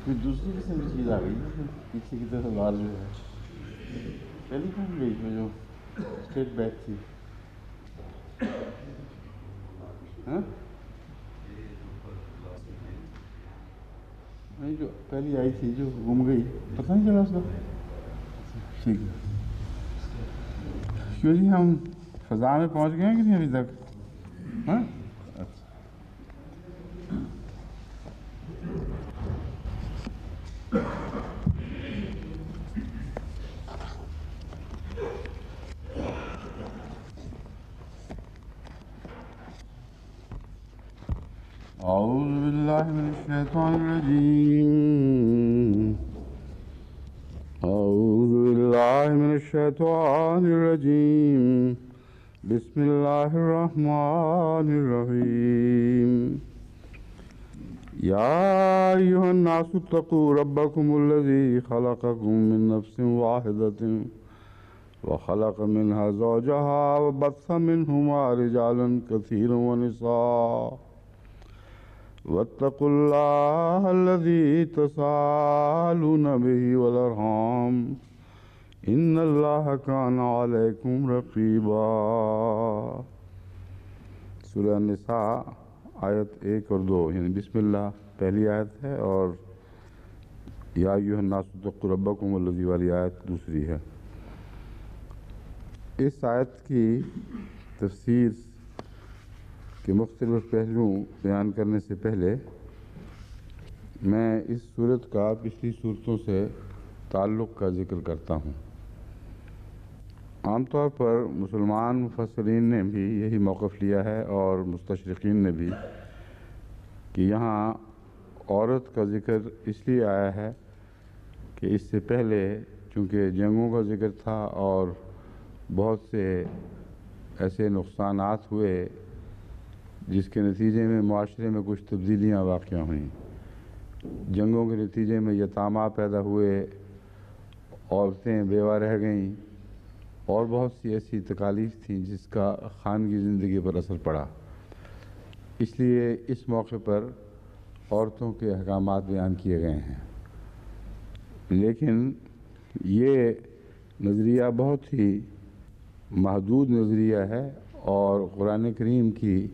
کوئی دوسری قسم کی چیز آ گئی ہے پیچھے کی طرف بار جو ہے پہلی کہاں گئی وہ جو اسٹیٹ بیک تھی ہاں نہیں جو پہلی آئی تھی جو گم گئی پتہ نہیں چلا اس کا ٹھیک ہے کیوں جی ہم فضا میں پہنچ گئے ہیں کہ نہیں ابھی تک ہاں اعوذ باللہ من الشیطان الرجیم اعوذ باللہ من الشیطان الرجیم بسم اللہ الرحمن الرحیم یا ایھا الناس اتقوا ربکم الذی خلقکم من نفس واحدۃ وخلق منها زوجها وبث منهما رجالا كثيرا ونساء واتقوا الله الذي تساءلون به والأرحام إن الله كان عليكم رقيبا سورہ النساء آیت 1 اور 2 یعنی بسم اللہ پہلی آیت ہے اور یا ایھا الناس اتقوا ربکم الذی والی آیت دوسری ہے۔ اس آیت کی تفسیر کے مختلف پہلو بیان کرنے سے پہلے میں اس صورت کا پچھلی صورتوں سے تعلق کا ذکر کرتا ہوں۔ عام طور پر مسلمان مفسرین نے بھی یہی موقف لیا ہے اور مستشرقین نے بھی کہ یہاں عورت کا ذکر اس لیے آیا ہے کہ اس سے پہلے چونکہ جنگوں کا ذکر تھا اور بہت سے ایسے نقصانات ہوئے جس کے نتیجے میں معاشرے میں کچھ تبدیلیاں واقع ہوئیں۔ جنگوں کے نتیجے میں یتامہ پیدا ہوئے، عورتیں بیوہ رہ گئیں اور بہت سی ایسی تکالیف تھیں جس کا خانگی زندگی پر اثر پڑا۔ اس لیے اس موقع پر عورتوں کے احکامات بیان کیے گئے ہیں، لیکن یہ نظریہ بہت ہی محدود نظریہ ہے اور قرآن کریم کی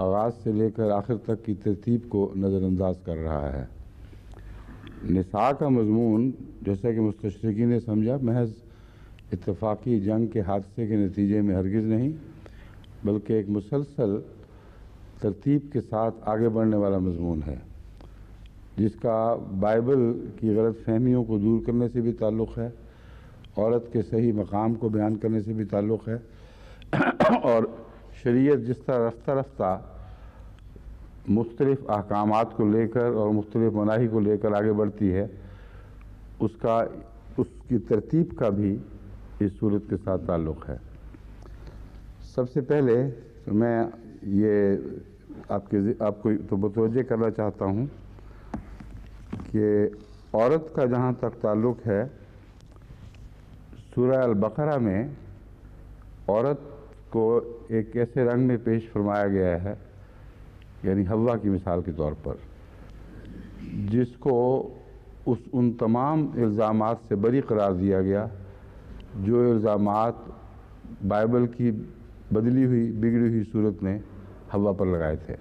آغاز سے لے کر آخر تک کی ترتیب کو نظر انداز کر رہا ہے۔ نساء کا مضمون جیسا کہ مستشرقین نے سمجھا محض اتفاقی جنگ کے حادثے کے نتیجے میں ہرگز نہیں بلکہ ایک مسلسل ترتیب کے ساتھ آگے بڑھنے والا مضمون ہے، جس کا بائبل کی غلط فہمیوں کو دور کرنے سے بھی تعلق ہے، عورت کے صحیح مقام کو بیان کرنے سے بھی تعلق ہے اور شریعت جس طرح رفتہ رفتہ مختلف احکامات کو لے کر اور مختلف مناہی کو لے کر آگے بڑھتی ہے اس کی ترتیب کا بھی اس صورت کے ساتھ تعلق ہے۔ سب سے پہلے میں یہ آپ کو تو متوجہ کرنا چاہتا ہوں کہ عورت کا جہاں تک تعلق ہے سورہ البقرہ میں عورت کو ایک ایسے رنگ میں پیش فرمایا گیا ہے یعنی حوا کی مثال کے طور پر جس کو ان تمام الزامات سے بری قرار دیا گیا جو الزامات بائبل کی بدلی ہوئی بگڑی ہوئی صورت نے حوا پر لگائے تھے۔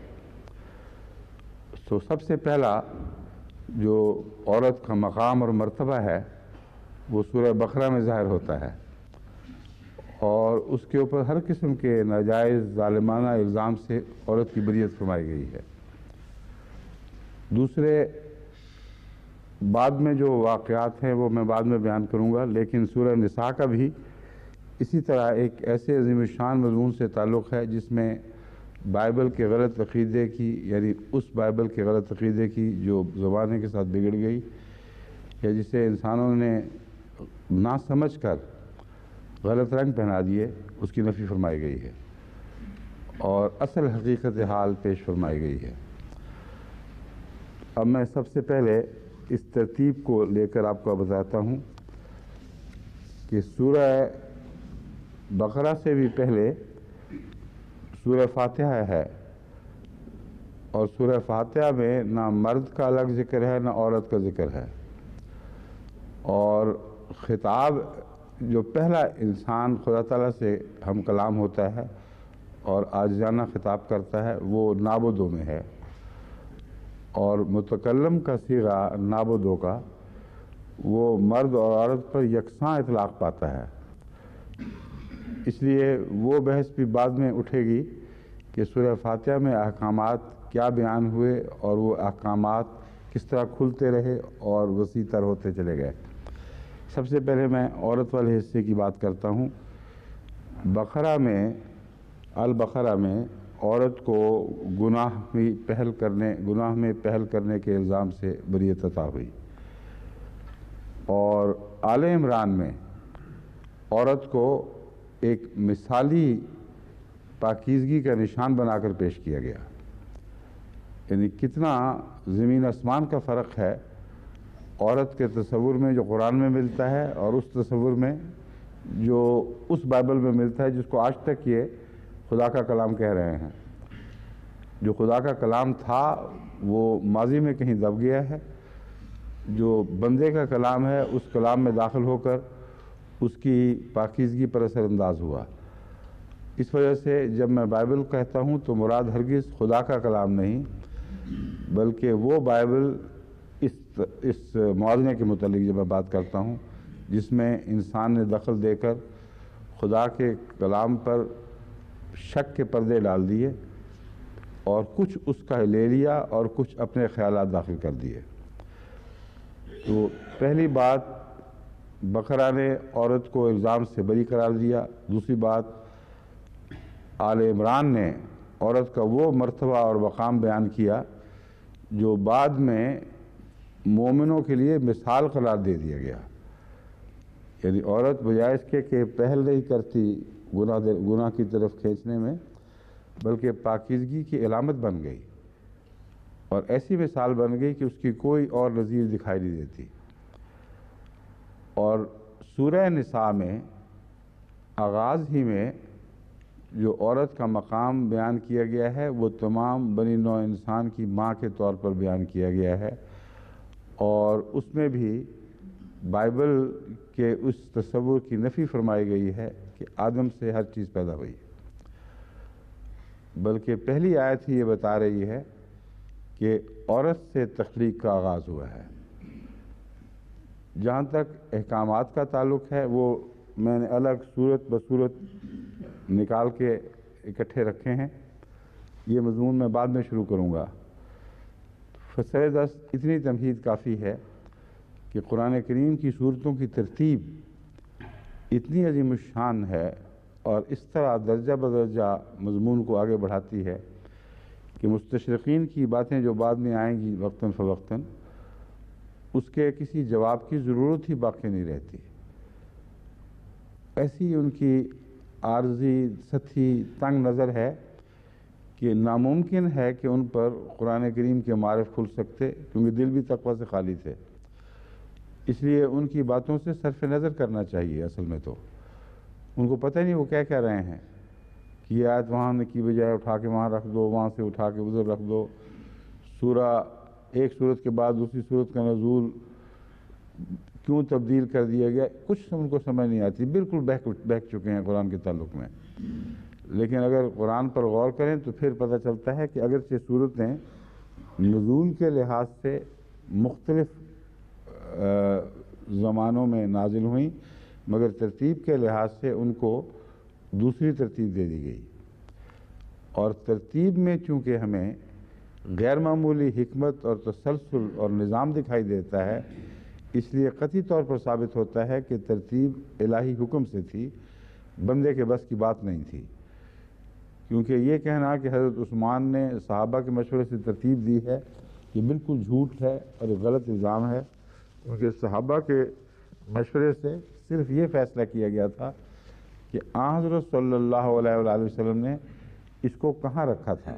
سب سے پہلا جو عورت کا مقام اور مرتبہ ہے وہ سورہ بقرہ میں ظاہر ہوتا ہے اور اس کے اوپر ہر قسم کے ناجائز ظالمانہ الزام سے عورت کی بریت فرمائی گئی ہے۔ دوسرے بعد میں جو واقعات ہیں وہ میں بعد میں بیان کروں گا، لیکن سورہ نساء کا بھی اسی طرح ایک ایسے عظیم الشان مضمون سے تعلق ہے جس میں بائبل کے غلط عقیدے کی یعنی اس بائبل کے غلط عقیدے کی جو زمانے کے ساتھ بگڑ گئی یا جسے انسانوں نے نہ سمجھ کر غلط رنگ پہنا دیے اس کی نفی فرمائی گئی ہے اور اصل حقیقت حال پیش فرمائی گئی ہے۔ اب میں سب سے پہلے اس ترتیب کو لے کر آپ کو بتاتا ہوں کہ سورہ بقرہ سے بھی پہلے سورہ فاتحہ ہے اور سورہ فاتحہ میں نہ مرد کا الگ ذکر ہے نہ عورت کا ذکر ہے، اور خطاب جو پہلا انسان خدا تعالیٰ سے ہم کلام ہوتا ہے اور عاجزانہ خطاب کرتا ہے وہ نابودوں میں ہے، اور متکلم کا صیغہ نابودوں کا وہ مرد اور عورت پر یکساں اطلاق پاتا ہے۔ اس لیے وہ بحث بھی بعد میں اٹھے گی کہ سورہ فاتحہ میں احکامات کیا بیان ہوئے اور وہ احکامات کس طرح کھلتے رہے اور وسیع تر ہوتے چلے گئے۔ سب سے پہلے میں عورت والے حصے کی بات کرتا ہوں۔ البقرہ میں عورت کو گناہ میں پہل کرنے کے الزام سے بریت عطا ہوئی، اور آل عمران میں عورت کو ایک مثالی پاکیزگی کا نشان بنا کر پیش کیا گیا۔ یعنی کتنا زمین آسمان کا فرق ہے عورت کے تصور میں جو قرآن میں ملتا ہے اور اس تصور میں جو اس بائبل میں ملتا ہے جس کو آج تک یہ خدا کا کلام کہہ رہے ہیں۔ جو خدا کا کلام تھا وہ ماضی میں کہیں دب گیا ہے، جو بندے کا کلام ہے اس کلام میں داخل ہو کر اس کی پاکیزگی پر اثر انداز ہوا۔ اس وجہ سے جب میں بائبل کہتا ہوں تو مراد ہرگز خدا کا کلام نہیں، بلکہ وہ بائبل اس موازنے کے متعلق جب میں بات کرتا ہوں جس میں انسان نے دخل دے کر خدا کے کلام پر شک کے پردے ڈال دیے اور کچھ اس کا لے لیا اور کچھ اپنے خیالات داخل کر دیے۔ تو پہلی بات بقرہ نے عورت کو الزام سے بری قرار دیا۔ دوسری بات آل عمران نے عورت کا وہ مرتبہ اور مقام بیان کیا جو بعد میں مومنوں کے لیے مثال قرار دے دیا گیا۔ یعنی عورت بجائے اس کے کہ پہل نہیں کرتی گناہ کی طرف کھینچنے میں، بلکہ پاکیزگی کی علامت بن گئی اور ایسی مثال بن گئی کہ اس کی کوئی اور نظیر دکھائی نہیں دیتی۔ اور سورہ نساء میں آغاز ہی میں جو عورت کا مقام بیان کیا گیا ہے وہ تمام بنی نوع انسان کی ماں کے طور پر بیان کیا گیا ہے، اور اس میں بھی بائبل کے اس تصور کی نفی فرمائی گئی ہے کہ آدم سے ہر چیز پیدا ہوئی، بلکہ پہلی آیت ہی یہ بتا رہی ہے کہ عورت سے تخلیق کا آغاز ہوا ہے۔ جہاں تک احکامات کا تعلق ہے وہ میں نے الگ صورت بصورت نکال کے اکٹھے رکھے ہیں، یہ مضمون میں بعد میں شروع کروں گا۔ فسر دست اتنی تمہید کافی ہے کہ قرآن کریم کی صورتوں کی ترتیب اتنی عظیم الشان ہے اور اس طرح درجہ بدرجہ مضمون کو آگے بڑھاتی ہے کہ مستشرقین کی باتیں جو بعد میں آئیں گی وقتاً فوقتاً اس کے کسی جواب کی ضرورت ہی باقی نہیں رہتی۔ ایسی ان کی عارضی سطحی تنگ نظر ہے کہ ناممکن ہے کہ ان پر قرآن کریم کے معارف کھل سکتے، کیونکہ دل بھی تقویٰ سے خالی تھے۔ اس لیے ان کی باتوں سے صرف نظر کرنا چاہیے۔ اصل میں تو ان کو پتہ ہی نہیں وہ کیا کہہ رہے ہیں کہ یہ آیت وہاں کی بجائے اٹھا کے وہاں رکھ دو، وہاں سے اٹھا کے ادھر رکھ دو، ایک صورت کے بعد دوسری صورت کا نزول کیوں تبدیل کر دیا گیا، کچھ ان کو سمجھ نہیں آتی، بالکل بہک چکے ہیں قرآن کے تعلق میں۔ لیکن اگر قرآن پر غور کریں تو پھر پتہ چلتا ہے کہ اگرچہ صورتیں نزول کے لحاظ سے مختلف زمانوں میں نازل ہوئیں مگر ترتیب کے لحاظ سے ان کو دوسری ترتیب دے دی گئی، اور ترتیب میں چونکہ ہمیں غیر معمولی حکمت اور تسلسل اور نظام دکھائی دیتا ہے، اس لیے قطعی طور پر ثابت ہوتا ہے کہ ترتیب الہی حکم سے تھی، بندے کے بس کی بات نہیں تھی۔ کیونکہ یہ کہنا کہ حضرت عثمان نے صحابہ کے مشورے سے ترتیب دی ہے یہ بالکل جھوٹ ہے اور ایک غلط الزام ہے، کیونکہ صحابہ کے مشورے سے صرف یہ فیصلہ کیا گیا تھا کہ آن حضرت صلی اللہ علیہ وآلہ وسلم نے اس کو کہاں رکھا تھا،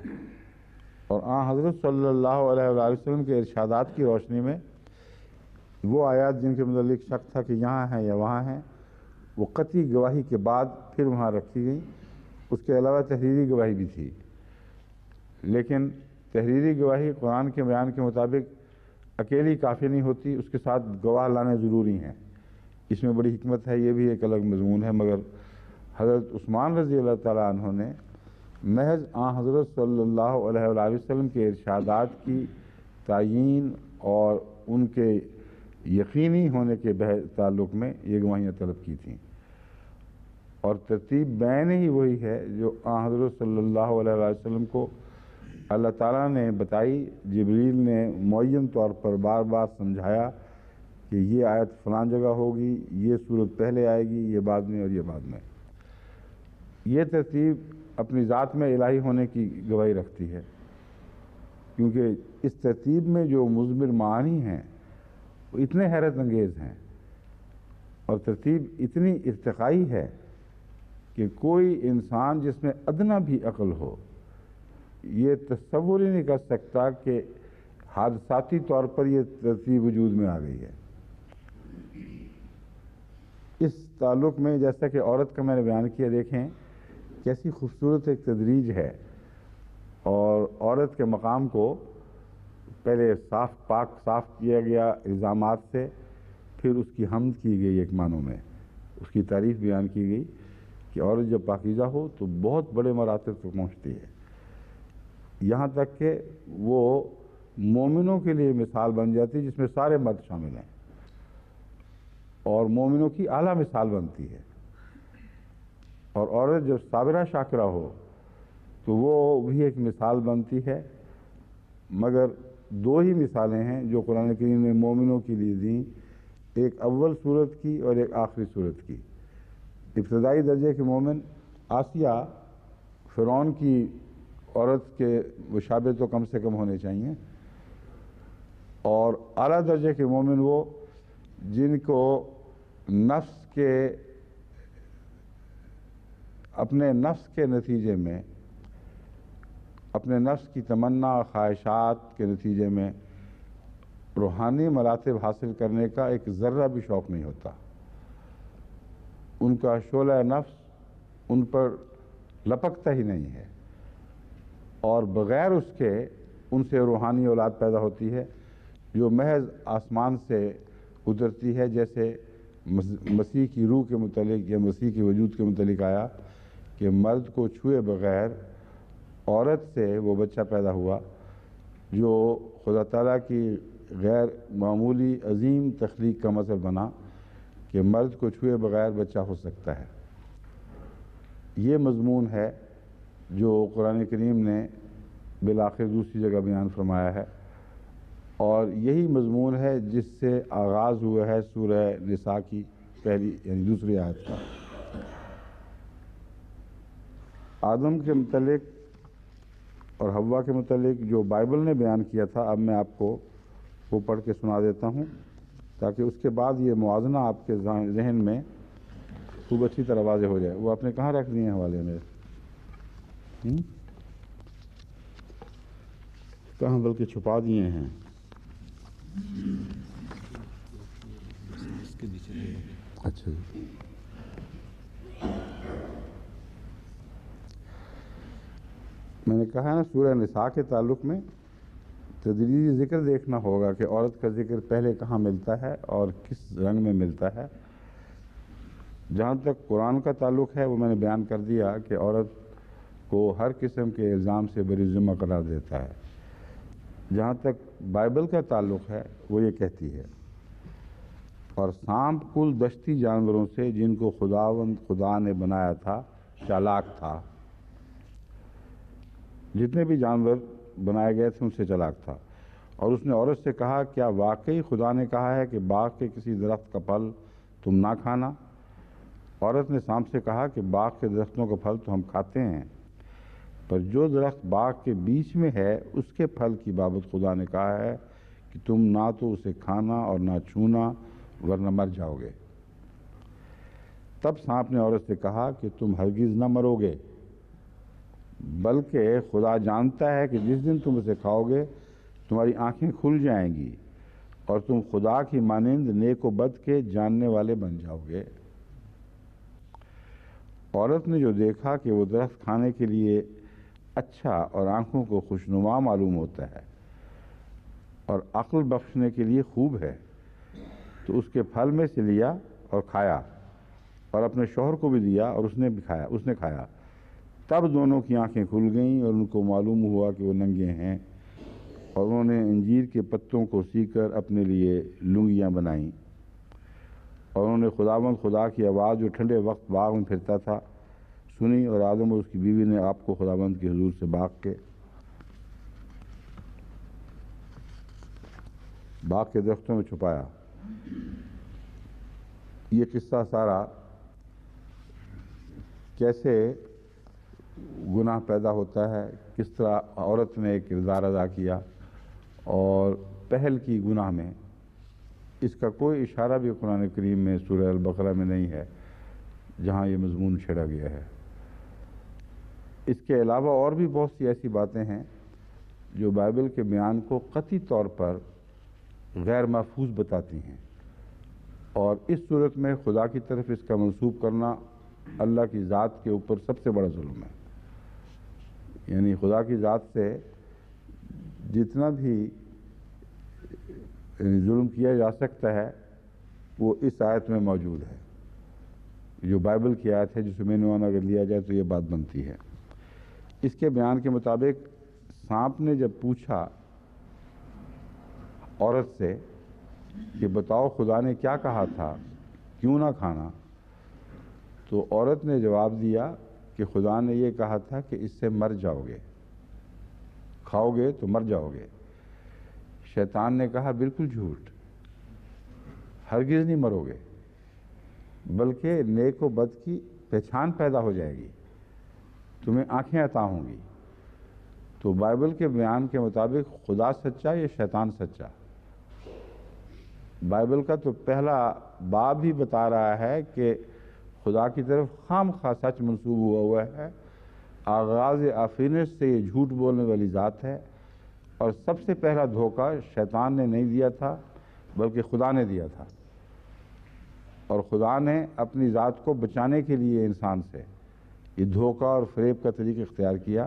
اور آن حضرت صلی اللہ علیہ وآلہ وسلم کے ارشادات کی روشنی میں وہ آیات جن کے متعلق شک تھا کہ یہاں ہیں یا وہاں ہیں وہ قطعی گواہی کے بعد پھر وہاں رکھی گئی۔ اس کے علاوہ تحریری گواہی بھی تھی، لیکن تحریری گواہی قرآن کے بیان کے مطابق اکیلی کافی نہیں ہوتی، اس کے ساتھ گواہ لانے ضروری ہیں۔ اس میں بڑی حکمت ہے، یہ بھی ایک الگ مضمون ہے، مگر حضرت عثمان رضی اللہ تعالیٰ عنہ نے محض حضرت صلی اللہ علیہ وآلہ وسلم کے ارشادات کی تعیین اور ان کے یقینی ہونے کے تعلق میں یہ گواہیاں طلب کی تھیں، اور ترتیب بین ہی وہی ہے جو حضرت صلی اللہ علیہ وآلہ وسلم کو اللہ تعالیٰ نے بتائی۔ جبریل نے معین طور پر بار بار سمجھایا کہ یہ آیت فلان جگہ ہوگی، یہ صورت پہلے آئے گی، یہ بعد میں اور یہ بعد میں۔ یہ ترتیب اپنی ذات میں الہی ہونے کی گواہی رکھتی ہے، کیونکہ اس ترتیب میں جو مضمر معانی ہیں وہ اتنے حیرت انگیز ہیں، اور ترتیب اتنی ارتقائی ہے کہ کوئی انسان جس میں ادنا بھی عقل ہو یہ تصور ہی نہیں کر سکتا کہ حادثاتی طور پر یہ ترتیب وجود میں آ گئی ہے۔ اس تعلق میں جیسا کہ عورت کا میں نے بیان کیا، دیکھیں کیسی خوبصورت ایک تدریج ہے، اور عورت کے مقام کو پہلے صاف کیا گیا الزامات سے، پھر اس کی حمد کی گئی، ایک معنوں میں اس کی تعریف بیان کی گئی کہ عورت جب پاکیزہ ہو تو بہت بڑے مراتب تک پہنچتی ہے، یہاں تک کہ وہ مومنوں کے لیے مثال بن جاتی ہے جس میں سارے مرد شامل ہیں، اور مومنوں کی اعلیٰ مثال بنتی ہے۔ اور عورت جب صابرہ شاکرہ ہو تو وہ بھی ایک مثال بنتی ہے، مگر دو ہی مثالیں ہیں جو قرآن کریم نے مومنوں کے لیے دیں، ایک اول صورت کی اور ایک آخری صورت کی۔ ابتدائی درجے کے مومن آسیہ فرعون کی عورت کے مشابہ تو کم سے کم ہونے چاہیے، اور اعلیٰ درجے کے مومن وہ جن کو اپنے نفس کے نتیجے میں، اپنے نفس کی تمنا اور خواہشات کے نتیجے میں روحانی مراتب حاصل کرنے کا ایک ذرہ بھی شوق نہیں ہوتا، ان کا شعلہ نفس ان پر لپکتا ہی نہیں ہے، اور بغیر اس کے ان سے روحانی اولاد پیدا ہوتی ہے جو محض آسمان سے اترتی ہے، جیسے مسیح کی روح کے متعلق یا مسیح کے وجود کے متعلق آیا کہ مرد کو چھوئے بغیر عورت سے وہ بچہ پیدا ہوا، جو خدا تعالیٰ کی غیر معمولی عظیم تخلیق کا مظہر بنا کہ مرد کو چھوئے بغیر بچہ ہو سکتا ہے۔ یہ مضمون ہے جو قرآن کریم نے بالآخر دوسری جگہ بیان فرمایا ہے، اور یہی مضمون ہے جس سے آغاز ہوا ہے سورہ نساء کی پہلی یعنی دوسری آیت کا۔ آدم کے متعلق اور حوا کے متعلق جو بائبل نے بیان کیا تھا، اب میں آپ کو وہ پڑھ کے سنا دیتا ہوں تاکہ اس کے بعد یہ موازنہ آپ کے ذہن میں خوب اچھی طرح واضح ہو جائے۔ وہ آپ نے کہاں رکھ دیے ہیں حوالے میں؟ کہاں؟ بلکہ چھپا دیے ہیں۔ اچھا جی، میں نے کہا نا سورہ نساء کے تعلق میں تدریجی ذکر دیکھنا ہوگا کہ عورت کا ذکر پہلے کہاں ملتا ہے اور کس رنگ میں ملتا ہے۔ جہاں تک قرآن کا تعلق ہے وہ میں نے بیان کر دیا کہ عورت کو ہر قسم کے الزام سے بری ذمہ قرار دیتا ہے۔ جہاں تک بائبل کا تعلق ہے وہ یہ کہتی ہے، اور سانپ کل دشتی جانوروں سے جن کو خدا نے بنایا تھا چالاک تھا۔ جتنے بھی جانور بنائے گئے تھے ان سے چالاک تھا، اور اس نے عورت سے کہا کیا واقعی خدا نے کہا ہے کہ باغ کے کسی درخت کا پھل تم نہ کھانا؟ عورت نے سانپ سے کہا کہ باغ کے درختوں کا پھل تو ہم کھاتے ہیں، پر جو درخت باغ کے بیچ میں ہے اس کے پھل کی بابت خدا نے کہا ہے کہ تم نہ تو اسے کھانا اور نہ چھونا ورنہ مر جاؤ گے۔ تب سانپ نے عورت سے کہا کہ تم ہرگز نہ مرو گے، بلکہ خدا جانتا ہے کہ جس دن تم اسے کھاؤ گے تمہاری آنکھیں کھل جائیں گی اور تم خدا کی مانند نیک و بد کے جاننے والے بن جاؤ گے۔ عورت نے جو دیکھا کہ وہ درخت کھانے کے لیے اچھا اور آنکھوں کو خوشنما معلوم ہوتا ہے اور عقل بخشنے کے لیے خوب ہے، تو اس کے پھل میں سے لیا اور کھایا اور اپنے شوہر کو بھی دیا اور اس نے کھایا۔ تب دونوں کی آنکھیں کھل گئیں اور ان کو معلوم ہوا کہ وہ ننگے ہیں، اور انہوں نے انجیر کے پتوں کو سی کر اپنے لیے لنگیاں بنائیں، اور انہوں نے خدا کی آواز جو ٹھنڈے وقت باغ میں پھرتا تھا سنی، اور آدم اور اس کی بیوی نے آپ کو خداوند کے حضور سے باغ کے درختوں میں چھپایا۔ یہ قصہ سارا کیسے گناہ پیدا ہوتا ہے، کس طرح عورت نے ایک کردار ادا کیا اور پہل کی گناہ میں، اس کا کوئی اشارہ بھی قرآن کریم میں سورہ البقرہ میں نہیں ہے جہاں یہ مضمون چھیڑا گیا ہے۔ اس کے علاوہ اور بھی بہت سی ایسی باتیں ہیں جو بائبل کے بیان کو قطعی طور پر غیر محفوظ بتاتی ہیں، اور اس صورت میں خدا کی طرف اس کا منسوب کرنا اللہ کی ذات کے اوپر سب سے بڑا ظلم ہے۔ یعنی خدا کی ذات سے جتنا بھی ظلم کیا جا سکتا ہے وہ اس آیت میں موجود ہے، جو بائبل کی آیت ہے جسے مین عنوان اگر لیا جائے تو یہ بات بنتی ہے۔ اس کے بیان کے مطابق سانپ نے جب پوچھا عورت سے کہ بتاؤ خدا نے کیا کہا تھا، کیوں نہ کھانا، تو عورت نے جواب دیا کہ خدا نے یہ کہا تھا کہ اس سے مر جاؤ گے، کھاؤ گے تو مر جاؤ گے۔ شیطان نے کہا بالکل جھوٹ، ہرگز نہیں مرو گے، بلکہ نیک و بد کی پہچان پیدا ہو جائے گی، تمہیں آنکھیں عطا ہوں گی۔ تو بائبل کے بیان کے مطابق خدا سچا یا شیطان سچا؟ بائبل کا تو پہلا باب ہی بتا رہا ہے کہ خدا کی طرف خام خواہ سچ منسوب ہوا ہے، آغاز آفرینش سے یہ جھوٹ بولنے والی ذات ہے، اور سب سے پہلا دھوکہ شیطان نے نہیں دیا تھا بلکہ خدا نے دیا تھا، اور خدا نے اپنی ذات کو بچانے کے لیے انسان سے یہ دھوکہ اور فریب کا طریقہ اختیار کیا،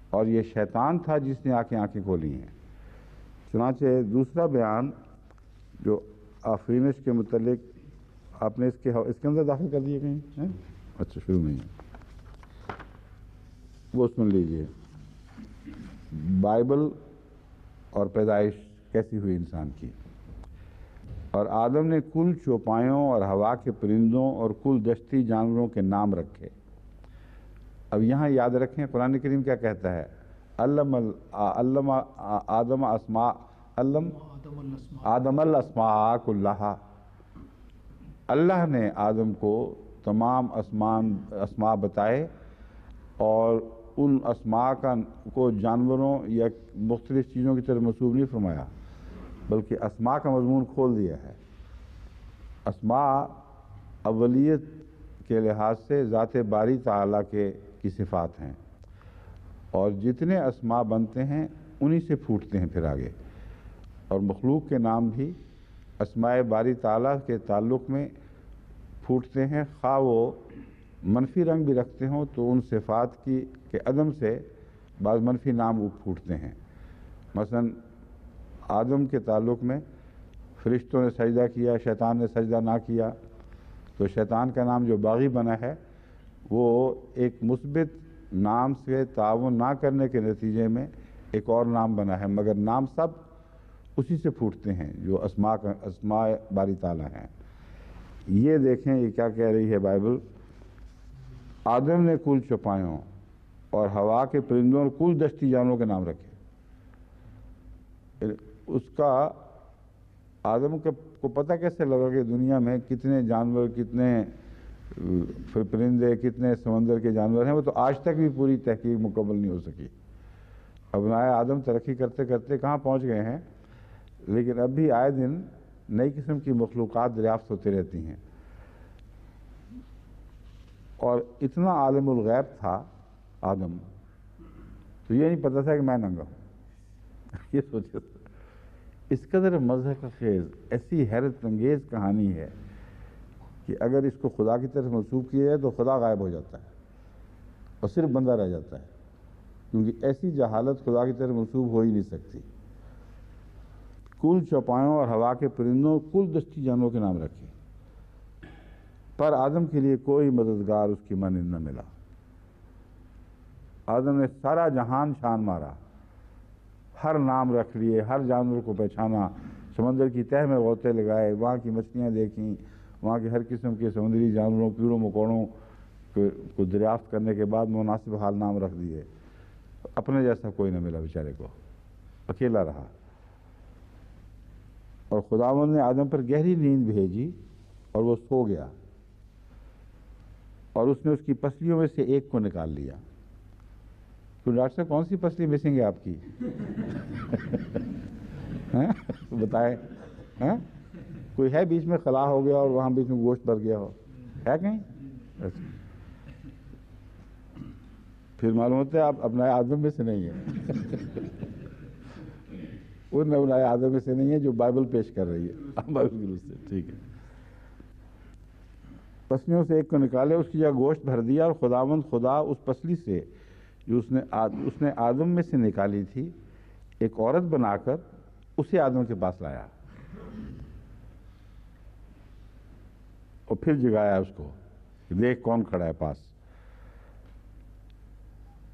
اور یہ شیطان تھا جس نے آنکھیں کھولی ہیں۔ چنانچہ دوسرا بیان جو آفرینش کے متعلق آپ نے اس کے اندر داخل کر دیے کہیں ہیں؟ اچھا شروع میں ہی وہ سن لیجئے، بائبل اور پیدائش کیسی ہوئی انسان کی۔ اور آدم نے کل چوپایوں اور ہوا کے پرندوں اور کل دشتی جانوروں کے نام رکھے۔ اب یہاں یاد رکھیں قرآن کریم کیا کہتا ہے، علم آدم الاسماء کلہا، اللہ نے آدم کو تمام اسماء بتائے، اور ان اسماء کو جانوروں یا مختلف چیزوں کی طرف منسوب نہیں فرمایا، بلکہ اسماء کا مضمون کھول دیا ہے۔ اسماء اولیت کے لحاظ سے ذات باری تعالیٰ کی صفات ہیں، اور جتنے اسماء بنتے ہیں انہی سے پھوٹتے ہیں پھر آگے، اور مخلوق کے نام بھی اسماء باری تعالیٰ کے تعلق میں پھوٹتے ہیں، خواہ وہ منفی رنگ بھی رکھتے ہوں تو ان صفات کے عدم سے بعض منفی نام پھوٹتے ہیں۔ مثلا آدم کے تعلق میں فرشتوں نے سجدہ کیا، شیطان نے سجدہ نہ کیا، تو شیطان کا نام جو باغی بنا ہے وہ ایک مثبت نام سے تعاون نہ کرنے کے نتیجے میں ایک اور نام بنا ہے، مگر نام سب اسی سے پھوٹتے ہیں جو اسماء باری تعالیٰ ہیں۔ یہ دیکھیں یہ کیا کہہ رہی ہے بائبل، آدم نے کل چوپایوں اور ہوا کے پرندوں اور کل دشتی جانوروں کے نام رکھے۔ اس کا آدم کو پتہ کیسے لگا کہ دنیا میں کتنے جانور، کتنے پرندے، کتنے سمندر کے جانور ہیں؟ وہ تو آج تک بھی پوری تحقیق مکمل نہیں ہو سکی۔ ابنائے آدم ترقی کرتے کرتے کہاں پہنچ گئے ہیں، لیکن اب بھی آئے دن نئی قسم کی مخلوقات دریافت ہوتی رہتی ہیں۔ اور اتنا عالم الغیب تھا آدم، تو یہ نہیں پتہ تھا کہ میں ننگا ہوں۔ یہ سوچے، اس قدر مضحک خیز ایسی حیرت انگیز کہانی ہے کہ اگر اس کو خدا کی طرف منسوب کیا جائے تو خدا غائب ہو جاتا ہے اور صرف بندہ رہ جاتا ہے۔ کیونکہ ایسی جہالت خدا کی طرف منسوب ہو ہی نہیں سکتی۔ کل چوپایوں اور ہوا کے پرندوں، کل دستی جانوروں کے نام رکھے، پر آدم کے لیے کوئی مددگار اس کی مانند نہ ملا۔ آدم نے سارا جہان چھان مارا، ہر نام رکھ لیے، ہر جانور کو پہچانا، سمندر کی تہہ میں غوطے لگائے، وہاں کی مچھلیاں دیکھیں، وہاں کے ہر قسم کے سمندری جانوروں، کیڑوں مکوڑوں کو دریافت کرنے کے بعد مناسب حال نام رکھ دیے۔ اپنے جیسا کوئی نہ ملا بیچارے کو، اکیلا رہا۔ اور خداوند نے آدم پر گہری نیند بھیجی اور وہ سو گیا، اور اس نے اس کی پسلیوں میں سے ایک کو نکال لیا۔ تو ڈاکٹر صاحب کون سی پسلی مسنگ ہے آپ کی؟ بتائیں، کوئی ہے بیچ میں خلا ہو گیا اور وہاں بیچ میں گوشت بھر گیا ہو، ہے کہیں؟ پھر معلوم ہوتا ہے آپ ابنائے آدم میں سے نہیں ہیں۔ ان ابنائے آدم میں سے نہیں ہے جو بائبل پیش کر رہی ہے، بائبل کی سے، ٹھیک ہے۔ پسلیوں سے ایک کو نکالے، اس کی جگہ گوشت بھر دیا، اور خداوند خدا اس پسلی سے جو اس نے آدم میں سے نکالی تھی ایک عورت بنا کر اسے آدم کے پاس لایا، اور پھر جگایا اس کو کہ دیکھ کون کھڑا ہے پاس۔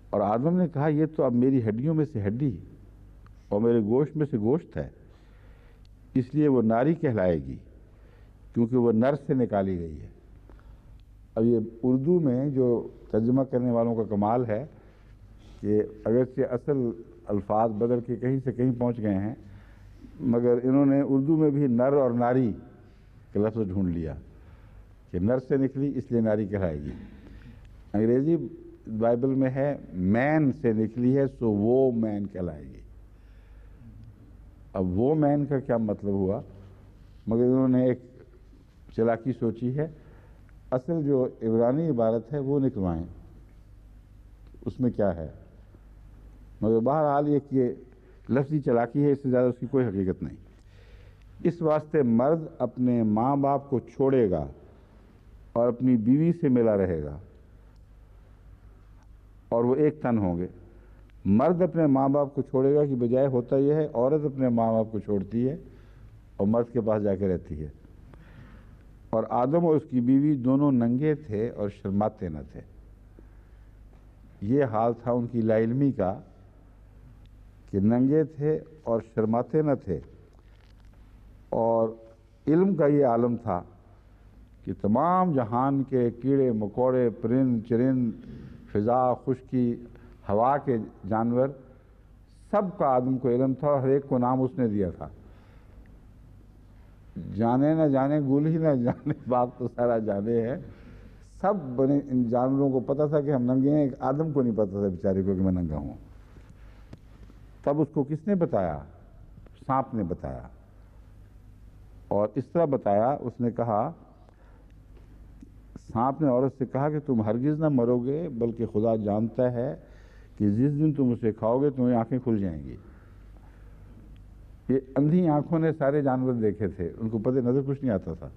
اور آدم نے کہا یہ تو اب میری ہڈیوں میں سے ہڈی اور میرے گوشت میں سے گوشت ہے، اس لیے وہ ناری کہلائے گی کیونکہ وہ نر سے نکالی گئی ہے۔ اب یہ اردو میں جو ترجمہ کرنے والوں کا کمال ہے کہ اگرچہ اصل الفاظ بدل کے کہیں سے کہیں پہنچ گئے ہیں، مگر انہوں نے اردو میں بھی نر اور ناری کا لفظ ڈھونڈ لیا کہ نر سے نکلی اس لیے ناری کہلائے گی۔ انگریزی بائبل میں ہے مین سے نکلی ہے سو وہ مین کہلائے گی۔ اب وہ مین کا کیا مطلب ہوا، مگر انہوں نے ایک چلاکی سوچی ہے، اصل جو عبرانی عبارت ہے وہ نکلوائیں، اس میں کیا ہے، مگر بہرحال یہ لفظی چلاکی ہے، اس سے زیادہ اس کی کوئی حقیقت نہیں۔ اس واسطے مرد اپنے ماں باپ کو چھوڑے گا اور اپنی بیوی سے ملا رہے گا اور وہ ایک تن ہوں گے۔ مرد اپنے ماں باپ کو چھوڑے گا کی بجائے ہوتا یہ ہے عورت اپنے ماں باپ کو چھوڑتی ہے اور مرد کے پاس جا کے رہتی ہے۔ اور آدم اور اس کی بیوی دونوں ننگے تھے اور شرماتے نہ تھے۔ یہ حال تھا ان کی لا علمی کا کہ ننگے تھے اور شرماتے نہ تھے، اور علم کا یہ عالم تھا کہ تمام جہان کے کیڑے مکوڑے، پرند چرند، فضا، خشکی، ہوا کے جانور، سب کا آدم کو علم تھا، اور ہر ایک کو نام اس نے دیا تھا۔ جانے نہ جانے گل ہی نہ جانے باغ تو سارا جانے ہے، سب بنے ان جانوروں کو پتہ تھا کہ ہم ننگے ہیں، ایک آدم کو نہیں پتہ تھا بیچارے کو کہ میں ننگا ہوں۔ تب اس کو کس نے بتایا؟ سانپ نے بتایا، اور اس طرح بتایا، اس نے کہا، سانپ نے عورت سے کہا کہ تم ہرگز نہ مرو گے، بلکہ خدا جانتا ہے کہ جس دن تم اسے کھاؤ گے تمہیں آنکھیں کھل جائیں گی۔ یہ اندھی آنکھوں نے سارے جانور دیکھے تھے، ان کو پتہ نظر کچھ نہیں آتا تھا،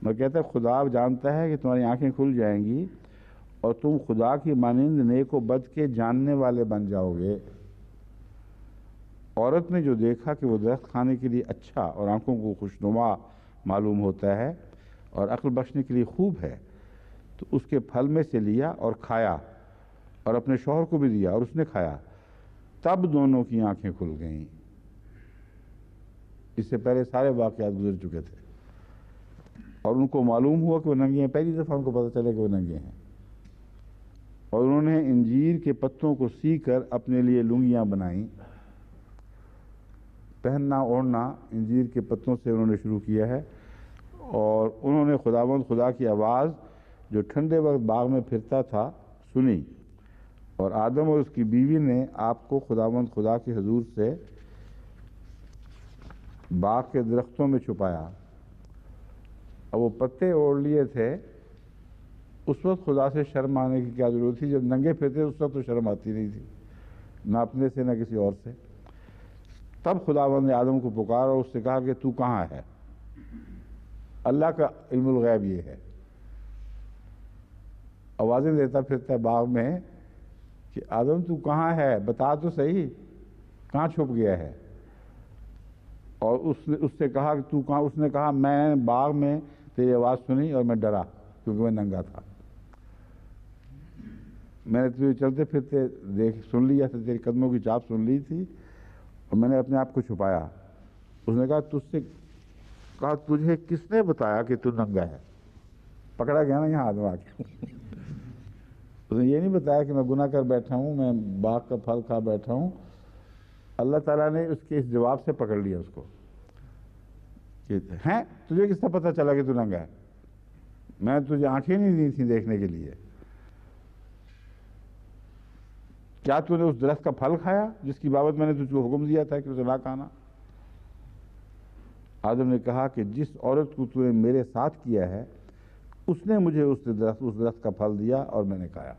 میں کہتا ہے خدا جانتا ہے کہ تمہاری آنکھیں کھل جائیں گی اور تم خدا کی مانند نیک و بد کے جاننے والے بن جاؤ گے۔ عورت نے جو دیکھا کہ وہ درخت کھانے کے لیے اچھا اور آنکھوں کو خوشنما معلوم ہوتا ہے اور عقل بخشنے کے لیے خوب ہے، تو اس کے پھل میں سے لیا اور کھایا، اور اپنے شوہر کو بھی دیا اور اس نے کھایا، تب دونوں کی آنکھیں کھل گئیں۔ اس سے پہلے سارے واقعات گزر چکے تھے، اور ان کو معلوم ہوا کہ وہ ننگے ہیں، پہلی دفعہ ان کو پتہ چلے کہ وہ ننگے ہیں، اور انہوں نے انجیر کے پتوں کو سی کر اپنے لیے لنگیاں بنائیں۔ پہننا اوڑھنا انجیر کے پتوں سے انہوں نے شروع کیا ہے، اور انہوں نے خداوند خدا کی آواز جو ٹھنڈے وقت باغ میں پھرتا تھا سنی، اور آدم اور اس کی بیوی نے آپ کو خداوند خدا کے حضور سے باغ کے درختوں میں چھپایا۔ اب وہ پتے اوڑھ لیے تھے، اس وقت خدا سے شرم آنے کی کیا ضرورت تھی؟ جب ننگے پھرتے اس وقت تو شرم آتی نہیں تھی، نہ اپنے سے نہ کسی اور سے۔ تب خداوند نے آدم کو پکارا اور اس سے کہا کہ تو کہاں ہے؟ اللہ کا علم الغیب یہ ہے، آوازیں دیتا پھرتا ہے باغ میں کہ آدم تو کہاں ہے، بتا تو صحیح، کہاں چھپ گیا ہے؟ اور اس سے کہا کہ تو کہاں؟ اس نے کہا میں باغ میں تیری آواز سنی اور میں ڈرا کیونکہ میں ننگا تھا، میں نے تجھے چلتے پھرتے سن لیا تھا، تیری قدموں کی چاپ سن لی تھی اور میں نے اپنے آپ کو چھپایا۔ اس نے کہا تجھے کس نے بتایا کہ تو ننگا ہے؟ پکڑا گیا نا یہاں آدم آ کے۔ اس نے یہ نہیں بتایا کہ میں گناہ کر بیٹھا ہوں، میں باغ کا پھل کھا بیٹھا ہوں۔ اللہ تعالیٰ نے اس کے اس جواب سے پکڑ لیا اس کو کہ ہیں تجھے کس طرح پتہ چلا کہ تو ننگا ہے؟ میں تجھے آنکھیں نہیں دی تھیں دیکھنے کے لیے؟ کیا تو نے اس درخت کا پھل کھایا جس کی بابت میں نے تجھ کو حکم دیا تھا کہ اسے نہ کھانا؟ آدم نے کہا کہ جس عورت کو تو نے میرے ساتھ کیا ہے اس نے مجھے اس درخت کا پھل دیا اور میں نے کھایا۔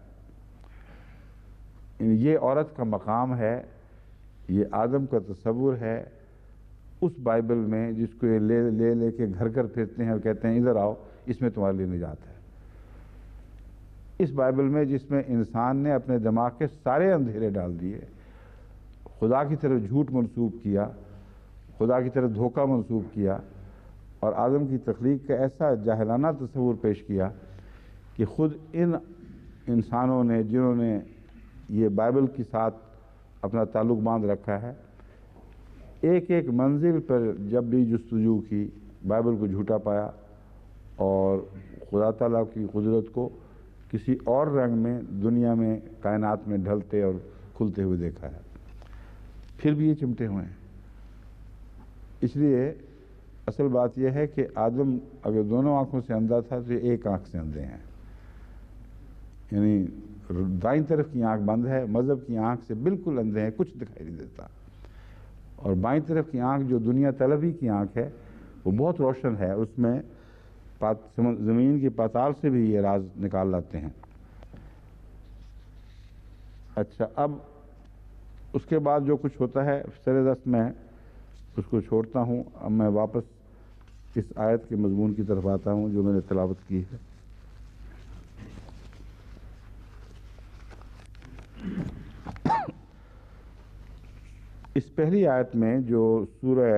یہ عورت کا مقام ہے، یہ آدم کا تصور ہے اس بائبل میں جس کو یہ لے لے کے گھر گھر پھرتے ہیں اور کہتے ہیں ادھر آؤ، اس میں تمہارے لیے نجات ہے۔ اس بائبل میں جس میں انسان نے اپنے دماغ کے سارے اندھیرے ڈال دیے، خدا کی طرف جھوٹ منسوب کیا، خدا کی طرف دھوکہ منسوب کیا اور آدم کی تخلیق کا ایسا جاہلانہ تصور پیش کیا کہ خود ان انسانوں نے جنہوں نے یہ بائبل کے ساتھ اپنا تعلق باندھ رکھا ہے، ایک ایک منزل پر جب بھی جستجو کی بائبل کو جھوٹا پایا اور خدا تعالیٰ کی قدرت کو کسی اور رنگ میں دنیا میں کائنات میں ڈھلتے اور کھلتے ہوئے دیکھا ہے۔ پھر بھی یہ چمٹے ہوئے ہیں۔ اس لیے اصل بات یہ ہے کہ آدم اگر دونوں آنکھوں سے اندھا تھا تو یہ ایک آنکھ سے اندھے ہیں، یعنی دائیں طرف کی آنکھ بند ہے، مذہب کی آنکھ سے بالکل اندھے ہیں، کچھ دکھائی نہیں دیتا، اور بائیں طرف کی آنکھ جو دنیا طلبی کی آنکھ ہے وہ بہت روشن ہے، اس میں زمین کی پاتال سے بھی یہ راز نکال لاتے ہیں۔ اچھا، اب اس کے بعد جو کچھ ہوتا ہے سر دست میں اس کو چھوڑتا ہوں، اب میں واپس اس آیت کے مضمون کی طرف آتا ہوں جو میں نے تلاوت کی ہے۔ اس پہلی آیت میں جو سورہ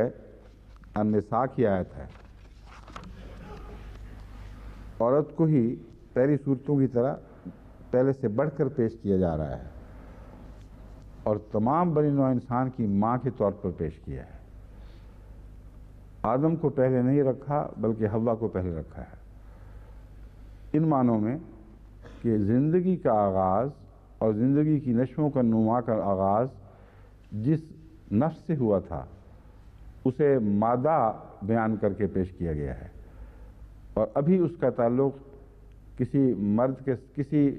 النساء کی آیت ہے، عورت کو ہی پہلی صورتوں کی طرح پہلے سے بڑھ کر پیش کیا جا رہا ہے اور تمام بنی نوع انسان کی ماں کے طور پر پیش کیا ہے۔ آدم کو پہلے نہیں رکھا بلکہ حوا کو پہلے رکھا ہے، ان معنوں میں کہ زندگی کا آغاز اور زندگی کی نشووں کا نما کا آغاز جس نفس سے ہوا تھا اسے مادہ بیان کر کے پیش کیا گیا ہے، اور ابھی اس کا تعلق کسی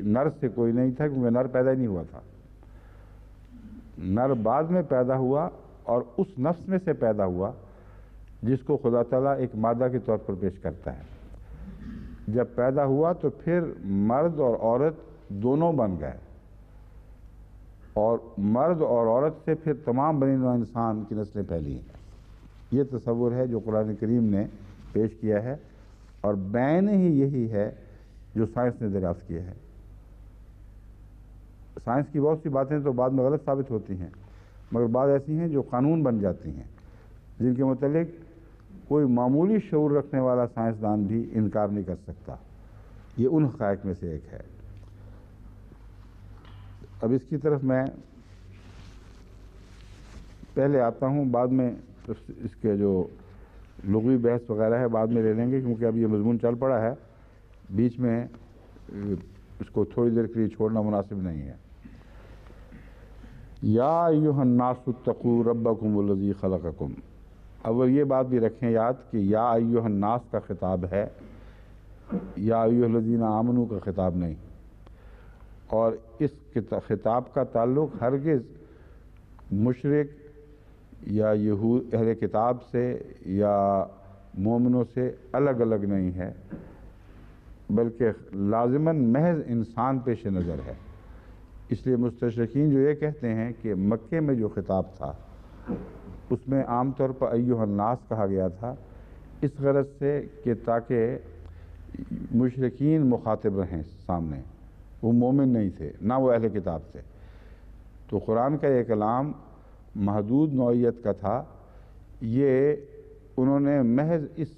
نر سے کوئی نہیں تھا کیونکہ نر پیدا ہی نہیں ہوا تھا۔ نر بعد میں پیدا ہوا اور اس نفس میں سے پیدا ہوا جس کو خدا تعالیٰ ایک مادہ کے طور پر پیش کرتا ہے۔ جب پیدا ہوا تو پھر مرد اور عورت دونوں بن گئے، اور مرد اور عورت سے پھر تمام بنی نوع انسان کی نسلیں پھیلی ہیں۔ یہ تصور ہے جو قرآن کریم نے پیش کیا ہے، اور بین ہی یہی ہے جو سائنس نے دریافت کیا ہے۔ سائنس کی بہت سی باتیں تو بعد میں غلط ثابت ہوتی ہیں، مگر بعض ایسی ہیں جو قانون بن جاتی ہیں جن کے متعلق کوئی معمولی شعور رکھنے والا سائنسدان بھی انکار نہیں کر سکتا۔ یہ ان حقائق میں سے ایک ہے۔ اب اس کی طرف میں پہلے آتا ہوں، بعد میں اس کے جو لغوی بحث وغیرہ ہے بعد میں لے لیں گے، کیونکہ اب یہ مضمون چل پڑا ہے، بیچ میں اس کو تھوڑی دیر کے لیے چھوڑنا مناسب نہیں ہے۔ یا ایھا الناس اتقوا ربکم الذی خلقکم، اول یہ بات بھی رکھیں یاد کہ یا ایھا الناس کا خطاب ہے، یا ایھا الذین آمنوا کا خطاب نہیں، اور اس خطاب کا تعلق ہرگز مشرک یا یہود اہل کتاب سے یا مومنوں سے الگ الگ نہیں ہے، بلکہ لازماً محض انسان پیش نظر ہے۔ اس لیے مستشرقین جو یہ کہتے ہیں کہ مکے میں جو خطاب تھا اس میں عام طور پر ایھا الناس کہا گیا تھا، اس غرض سے کہ تاکہ مشرکین مخاطب رہیں سامنے، وہ مومن نہیں تھے نہ وہ اہل کتاب تھے، تو قرآن کا یہ کلام محدود نوعیت کا تھا، یہ انہوں نے محض اس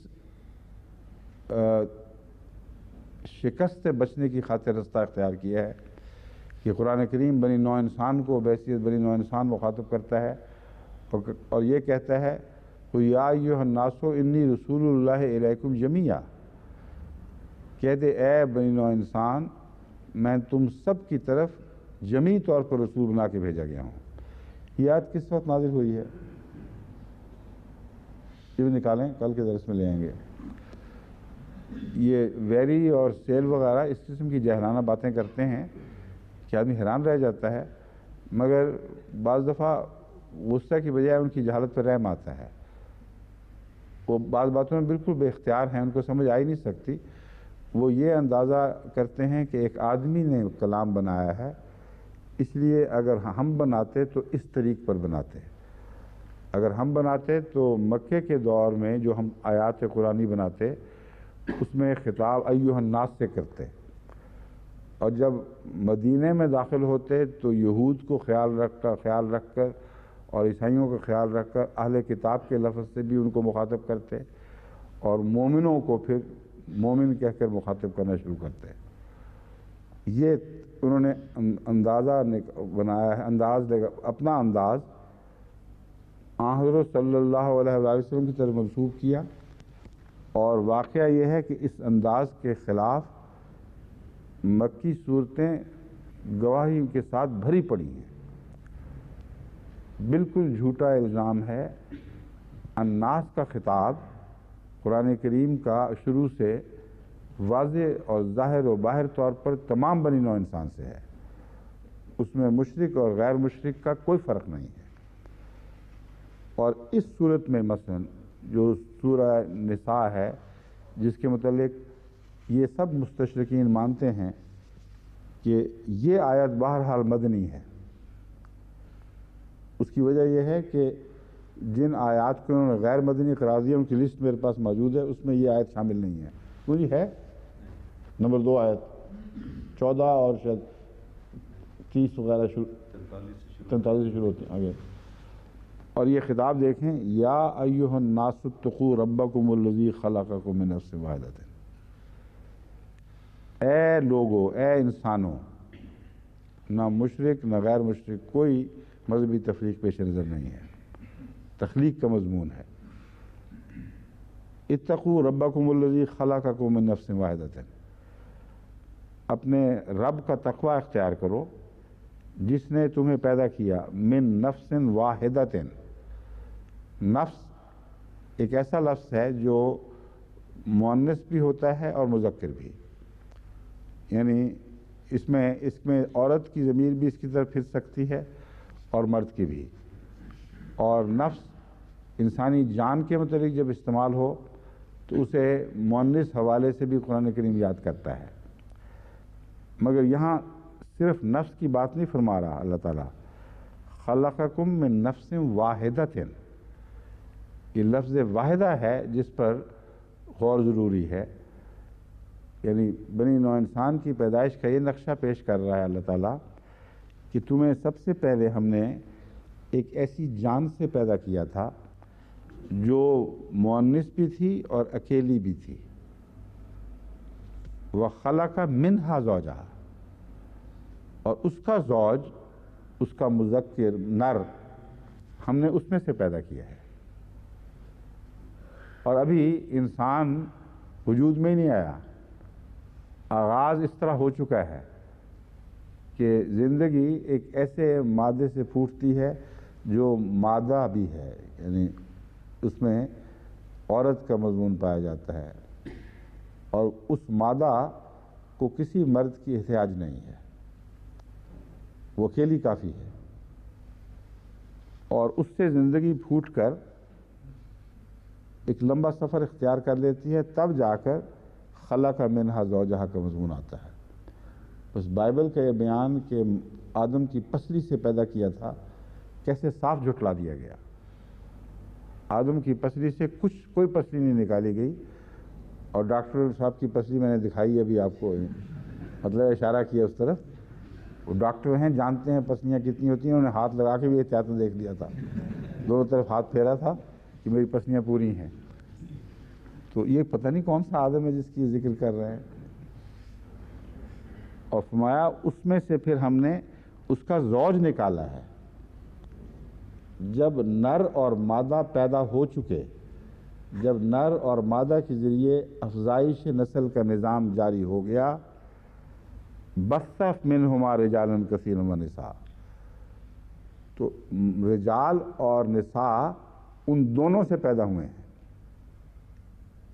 شکست سے بچنے کی خاطر رستہ اختیار کیا ہے کہ قرآن کریم بنی نوع انسان کو بحیثیت بنی نوع انسان مخاطب کرتا ہے اور یہ کہتا ہے یا ایھا الناس انی رسول اللہ الیکم جمیعا، کہہ دے اے بنی نوع انسان میں تم سب کی طرف جمیع طور پر رسول بنا کے بھیجا گیا ہوں۔ یہ آیت کس وقت نازل ہوئی ہے؟ یہ بھی نکالیں، کل کے درس میں لے آئیں گے۔ یہ ویری اور سیل وغیرہ اس قسم کی جہلانہ باتیں کرتے ہیں کہ آدمی حیران رہ جاتا ہے، مگر بعض دفعہ غصہ کی بجائے ان کی جہالت پر رحم آتا ہے۔ وہ بعض باتوں میں بالکل بے اختیار ہیں، ان کو سمجھ آ ہی نہیں سکتی۔ وہ یہ اندازہ کرتے ہیں کہ ایک آدمی نے کلام بنایا ہے، اس لیے اگر ہم بناتے تو اس طریق پر بناتے، اگر ہم بناتے تو مکے کے دور میں جو ہم آیات قرآنی بناتے اس میں خطاب ایھا الناس سے کرتے، اور جب مدینے میں داخل ہوتے تو یہود کو خیال رکھ کر اور عیسائیوں کا خیال رکھ کر اہل کتاب کے لفظ سے بھی ان کو مخاطب کرتے، اور مومنوں کو پھر مومن کہہ کر مخاطب کرنا شروع کرتے۔ یہ انہوں نے اندازہ بنایا ہے، اپنا انداز حضرت صلی اللہ علیہ وسلم کی طرف منسوب کیا، اور واقعہ یہ ہے کہ اس انداز کے خلاف مکی صورتیں گواہی کے ساتھ بھری پڑی ہیں۔ بالکل جھوٹا الزام ہے۔ الناس کا خطاب قرآن کریم کا شروع سے واضح اور ظاہر و باہر طور پر تمام بنی نوع انسان سے ہے، اس میں مشرک اور غیر مشرک کا کوئی فرق نہیں ہے۔ اور اس صورت میں مثلا جو سورہ نساء ہے، جس کے متعلق یہ سب مستشرقین مانتے ہیں کہ یہ آیت بہرحال مدنی ہے، اس کی وجہ یہ ہے کہ جن آیات کو انہوں نے غیر مدنی قرار دیا ان کی لسٹ میرے پاس موجود ہے، اس میں یہ آیت شامل نہیں ہے۔ کوئی ہے نمبر 2 آیت 14 اور شاید 30 وغیرہ 43 سے شروع ہوتی ہیں آگے، اور یہ خطاب دیکھیں، یا ایھا الناس اتقوا ربکم الذی خلقکم من نفس واحدۃ، اے لوگو، اے انسانوں، نہ مشرک نہ غیر مشرک کوئی مذہبی تفریق پیش نظر نہیں ہے، تخلیق کا مضمون ہے۔ اتقوا ربکم الذی خلقکم من نفس واحدۃ، اپنے رب کا تقوی اختیار کرو جس نے تمہیں پیدا کیا، من نفس واحدۃ، نفس ایک ایسا لفظ ہے جو مؤنث بھی ہوتا ہے اور مذکر بھی، یعنی اس میں عورت کی ضمیر بھی اس کی طرف پھر سکتی ہے اور مرد کی بھی، اور نفس انسانی جان کے متعلق جب استعمال ہو تو اسے مؤنث حوالے سے بھی قرآن کریم یاد کرتا ہے، مگر یہاں صرف نفس کی بات نہیں فرما رہا اللہ تعالیٰ، خلقکم من نفس واحدۃ، یہ لفظ واحدہ ہے جس پر غور ضروری ہے، یعنی بنی نوع انسان کی پیدائش کا یہ نقشہ پیش کر رہا ہے اللہ تعالیٰ کہ تمہیں سب سے پہلے ہم نے ایک ایسی جان سے پیدا کیا تھا جو مؤنث بھی تھی اور اکیلی بھی تھی، وَخَلَقَ مِنْهَا زَوْجَهَا، اور اس کا زوج، اس کا مذکر نر ہم نے اس میں سے پیدا کیا ہے، اور ابھی انسان وجود میں ہی نہیں آیا، آغاز اس طرح ہو چکا ہے کہ زندگی ایک ایسے مادے سے پھوٹتی ہے جو مادہ بھی ہے، یعنی اس میں عورت کا مضمون پایا جاتا ہے، اور اس مادہ کو کسی مرد کی احتیاج نہیں ہے، وہ اکیلی کافی ہے، اور اس سے زندگی پھوٹ کر ایک لمبا سفر اختیار کر لیتی ہے، تب جا کر خلق منہا زوجہا کا مضمون آتا ہے۔ بس بائبل کا یہ بیان کہ آدم کی پسلی سے پیدا کیا تھا کیسے صاف جھٹلا دیا گیا۔ آدم کی پسلی سے کوئی پسلی نہیں نکالی گئی، اور ڈاکٹر صاحب کی پسلی میں نے دکھائی ابھی آپ کو، مطلب اشارہ کیا اس طرف وہ ڈاکٹر ہیں، جانتے ہیں پسلیاں کتنی ہوتی ہیں، انہوں نے ہاتھ لگا کے بھی احتیاطاً دیکھ لیا تھا، دونوں طرف ہاتھ پھیرا تھا کہ میری پسلیاں پوری ہیں۔ تو یہ پتہ نہیں کون سا آدم ہے جس کی ذکر کر رہے ہیں۔ اور فرمایا اس میں سے پھر ہم نے اس کا زوج نکالا ہے۔ جب نر اور مادہ پیدا ہو چکے، جب نر اور مادہ کے ذریعے افزائش نسل کا نظام جاری ہو گیا، بث منہما رجالا کثیرا ونساء، تو رجال اور نساء ان دونوں سے پیدا ہوئے ہیں۔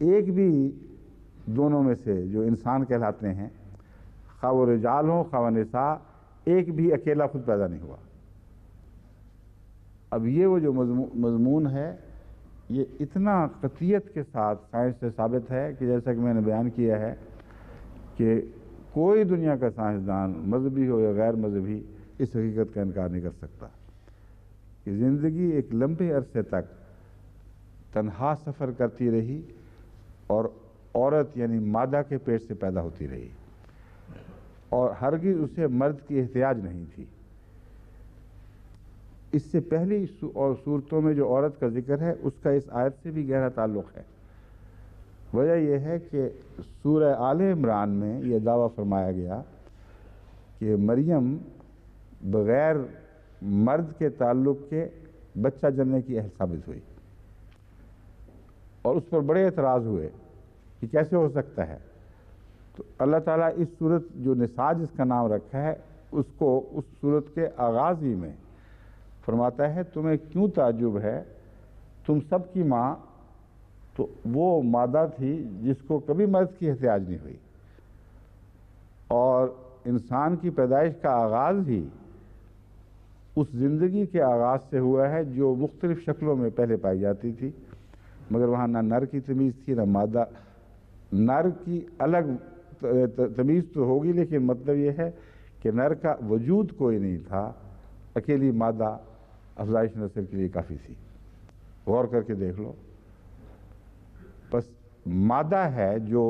ایک بھی دونوں میں سے جو انسان کہلاتے ہیں، خواہ وہ رجال ہوں خواہ وہ نساء، ایک بھی اکیلا خود پیدا نہیں ہوا۔ اب یہ وہ جو مضمون ہے، یہ اتنا قطعیت کے ساتھ سائنس سے ثابت ہے کہ جیسا کہ میں نے بیان کیا ہے کہ کوئی دنیا کا سائنسدان مذہبی ہو یا غیر مذہبی اس حقیقت کا انکار نہیں کر سکتا کہ زندگی ایک لمبے عرصے تک تنہا سفر کرتی رہی اور عورت یعنی مادہ کے پیٹ سے پیدا ہوتی رہی، اور ہرگز اسے مرد کی احتیاج نہیں تھی۔ اس سے پہلی اور صورتوں میں جو عورت کا ذکر ہے اس کا اس آیت سے بھی گہرا تعلق ہے۔ وجہ یہ ہے کہ سورہ آل عمران میں یہ دعویٰ فرمایا گیا کہ مریم بغیر مرد کے تعلق کے بچہ جننے کی اہل ثابت ہوئی، اور اس پر بڑے اعتراض ہوئے کہ کیسے ہو سکتا ہے۔ تو اللہ تعالیٰ اس صورت جو نساء جس کا نام رکھا ہے اس کو اس صورت کے آغاز ہی میں فرماتا ہے تمہیں کیوں تعجب ہے، تم سب کی ماں تو وہ مادہ تھی جس کو کبھی مرد کی احتیاج نہیں ہوئی، اور انسان کی پیدائش کا آغاز ہی اس زندگی کے آغاز سے ہوا ہے جو مختلف شکلوں میں پہلے پائی جاتی تھی، مگر وہاں نہ نر کی تمیز تھی نہ مادہ۔ نر کی الگ تمیز تو ہوگی لیکن مطلب یہ ہے کہ نر کا وجود کوئی نہیں تھا، اکیلی مادہ افزائش نسل کے لیے کافی تھی۔ غور کر کے دیکھ لو، بس مادہ ہے جو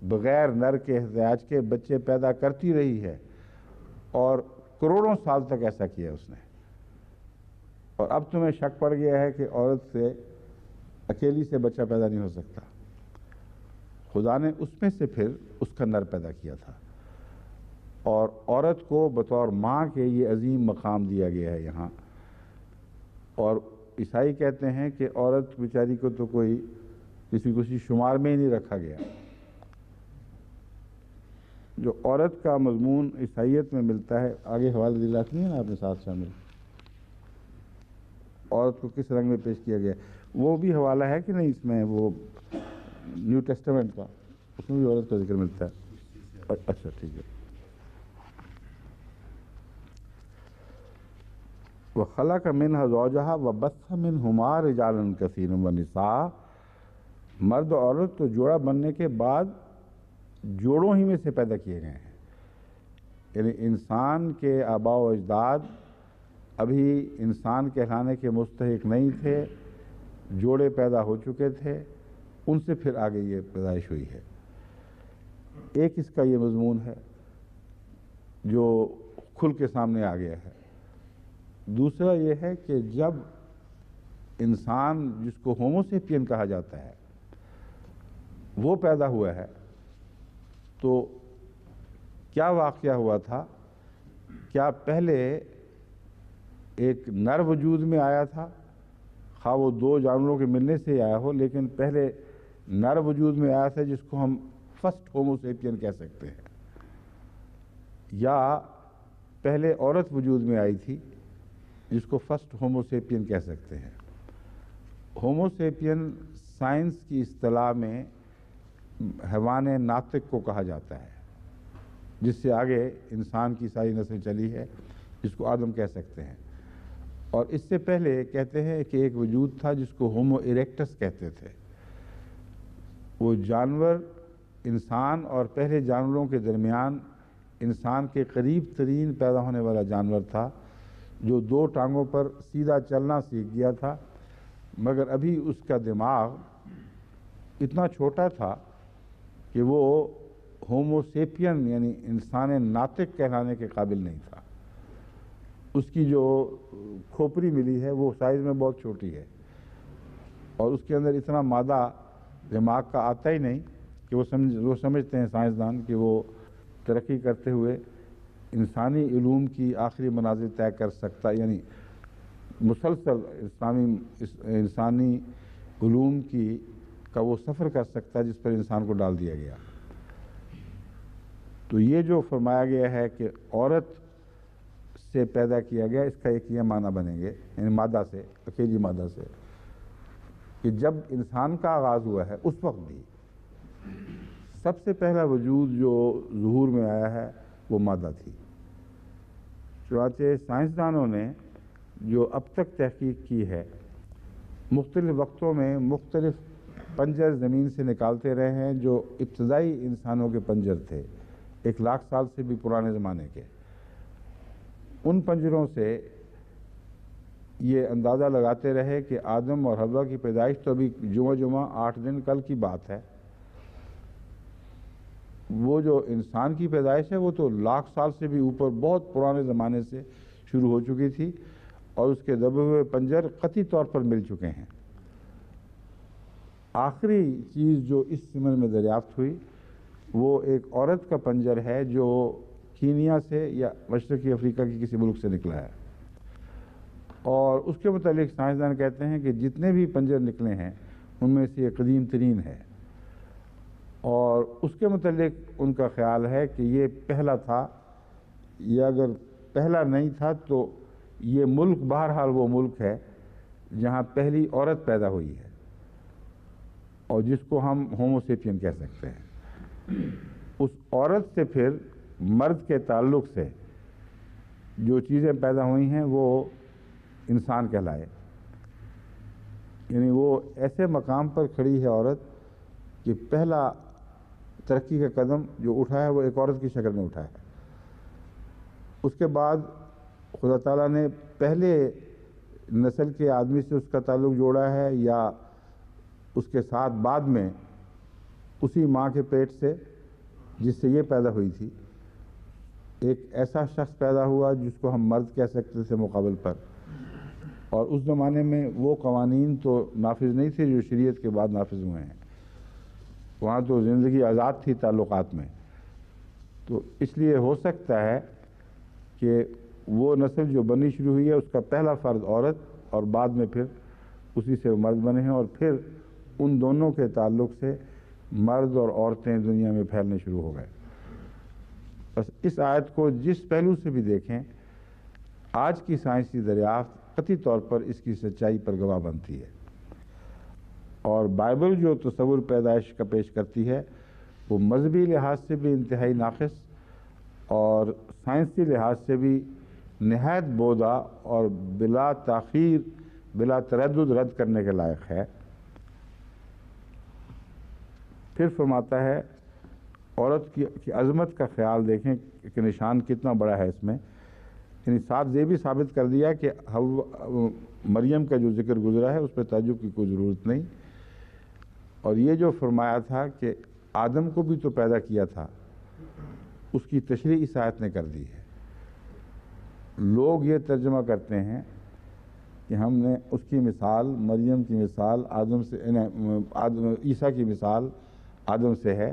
بغیر نر کے احتیاج کے بچے پیدا کرتی رہی ہے، اور کروڑوں سال تک ایسا کیا اس نے، اور اب تمہیں شک پڑ گیا ہے کہ عورت سے اکیلی سے بچہ پیدا نہیں ہو سکتا۔ خدا نے اس میں سے پھر اس کا نر پیدا کیا تھا، اور عورت کو بطور ماں کے یہ عظیم مقام دیا گیا ہے یہاں۔ اور عیسائی کہتے ہیں کہ عورت بیچاری کو تو کسی شمار میں ہی نہیں رکھا گیا۔ جو عورت کا مضمون عیسائیت میں ملتا ہے، آگے حوالہ دلاتی نہیں ہے نا آپ نے ساتھ شامل، عورت کو کس رنگ میں پیش کیا گیا، وہ بھی حوالہ ہے کہ نہیں اس میں، وہ نیو ٹیسٹمنٹ کا، اس میں بھی عورت کا ذکر ملتا ہے۔ اچھا ٹھیک ہے۔ وَخَلَقَ مِنْهَا زَوْجَهَا وَبَثَّ مِنْهُمَا رِجَالًا كَثِيرًا وَنِسَاءً، مرد اور عورت تو جوڑا بننے کے بعد جوڑوں ہی میں سے پیدا کیے گئے ہیں، یعنی انسان کے آباء و اجداد ابھی انسان کہلانے کے مستحق نہیں تھے، جوڑے پیدا ہو چکے تھے، ان سے پھر آگے یہ پیدائش ہوئی ہے۔ ایک اس کا یہ مضمون ہے جو کھل کے سامنے آ گیا ہے۔ دوسرا یہ ہے کہ جب انسان جس کو ہومو سیپین کہا جاتا ہے وہ پیدا ہوا ہے تو کیا واقعہ ہوا تھا؟ کیا پہلے ایک نر وجود میں آیا تھا، خواہ وہ دو جانوروں کے ملنے سے ہی آیا ہو، لیکن پہلے نر وجود میں آیا تھا جس کو ہم فرسٹ ہومو سیپین کہہ سکتے ہیں، یا پہلے عورت وجود میں آئی تھی جس کو فرسٹ ہومو سیپین کہہ سکتے ہیں۔ ہومو سیپین سائنس کی اصطلاح میں حیوان ناطق کو کہا جاتا ہے، جس سے آگے انسان کی ساری نسل چلی ہے، جس کو آدم کہہ سکتے ہیں۔ اور اس سے پہلے کہتے ہیں کہ ایک وجود تھا جس کو ہومو ایریکٹس کہتے تھے، وہ جانور انسان اور پہلے جانوروں کے درمیان انسان کے قریب ترین پیدا ہونے والا جانور تھا، جو دو ٹانگوں پر سیدھا چلنا سیکھ گیا تھا، مگر ابھی اس کا دماغ اتنا چھوٹا تھا کہ وہ ہومو سیپین یعنی انسان ناطق کہلانے کے قابل نہیں تھا. اس کی جو کھوپڑی ملی ہے وہ سائز میں بہت چھوٹی ہے اور اس کے اندر اتنا مادہ دماغ کا آتا ہی نہیں کہ وہ سمجھتے ہیں سائنسدان کہ وہ ترقی کرتے ہوئے انسانی علوم کی آخری منازل طے کر سکتا، یعنی مسلسل انسانی علوم کا وہ سفر کر سکتا ہے جس پر انسان کو ڈال دیا گیا. تو یہ جو فرمایا گیا ہے کہ عورت سے پیدا کیا گیا، اس کا ایک یہ معنی بنیں گے، یعنی مادہ سے، اکیلی مادہ سے، کہ جب انسان کا آغاز ہوا ہے اس وقت بھی سب سے پہلا وجود جو ظہور میں آیا ہے وہ مادہ تھی. چنانچہ سائنسدانوں نے جو اب تک تحقیق کی ہے، مختلف وقتوں میں مختلف پنجر زمین سے نکالتے رہے ہیں جو ابتدائی انسانوں کے پنجر تھے، 1,00,000 سال سے بھی پرانے زمانے کے. ان پنجروں سے یہ اندازہ لگاتے رہے کہ آدم اور حوا کی پیدائش تو ابھی جمعہ 8 دن کل کی بات ہے، وہ جو انسان کی پیدائش ہے وہ تو 1,00,000 سال سے بھی اوپر بہت پرانے زمانے سے شروع ہو چکی تھی اور اس کے دبے ہوئے پنجر قطعی طور پر مل چکے ہیں. آخری چیز جو اس سمن میں دریافت ہوئی وہ ایک عورت کا پنجر ہے جو کینیا سے یا مشرقی افریقہ کے کسی ملک سے نکلا ہے، اور اس کے متعلق سائنسدان کہتے ہیں کہ جتنے بھی پنجر نکلے ہیں ان میں سے یہ قدیم ترین ہے، اور اس کے متعلق ان کا خیال ہے کہ یہ پہلا تھا، یا اگر پہلا نہیں تھا تو یہ ملک بہرحال وہ ملک ہے جہاں پہلی عورت پیدا ہوئی ہے اور جس کو ہم ہومو سیپین کہہ سکتے ہیں. اس عورت سے پھر مرد کے تعلق سے جو چیزیں پیدا ہوئی ہیں وہ انسان کہلائے، یعنی وہ ایسے مقام پر کھڑی ہے عورت کہ پہلا ترقی کا قدم جو اٹھا ہے وہ ایک عورت کی شکل میں اٹھا ہے. اس کے بعد خدا تعالیٰ نے پہلے نسل کے آدمی سے اس کا تعلق جوڑا ہے یا اس کے ساتھ بعد میں اسی ماں کے پیٹ سے جس سے یہ پیدا ہوئی تھی ایک ایسا شخص پیدا ہوا جس کو ہم مرد کہہ سکتے تھے مقابل پر. اور اس زمانے میں وہ قوانین تو نافذ نہیں تھے جو شریعت کے بعد نافذ ہوئے ہیں، وہاں تو زندگی آزاد تھی تعلقات میں. تو اس لیے ہو سکتا ہے کہ وہ نسل جو بنی شروع ہوئی ہے اس کا پہلا فرد عورت اور بعد میں پھر اسی سے مرد بنے ہیں، اور پھر ان دونوں کے تعلق سے مرد اور عورتیں دنیا میں پھیلنے شروع ہو گئے. بس اس آیت کو جس پہلو سے بھی دیکھیں، آج کی سائنسی دریافت قطعی طور پر اس کی سچائی پر گواہ بنتی ہے، اور بائبل جو تصور پیدائش کا پیش کرتی ہے وہ مذہبی لحاظ سے بھی انتہائی ناقص اور سائنسی لحاظ سے بھی نہایت بودھا اور بلا تاخیر بلا تردد رد کرنے کے لائق ہے. پھر فرماتا ہے عورت کی عظمت کا خیال دیکھیں کہ نشان کتنا بڑا ہے اس میں، یعنی ساتھ یہ بھی ثابت کر دیا کہ مریم کا جو ذکر گزرا ہے اس پہ تعجب کی کوئی ضرورت نہیں. اور یہ جو فرمایا تھا کہ آدم کو بھی تو پیدا کیا تھا، اس کی تشریح اس آیت نے کر دی ہے. لوگ یہ ترجمہ کرتے ہیں کہ ہم نے اس کی مثال، مریم کی مثال عیسیٰ کی مثال آدم سے ہے.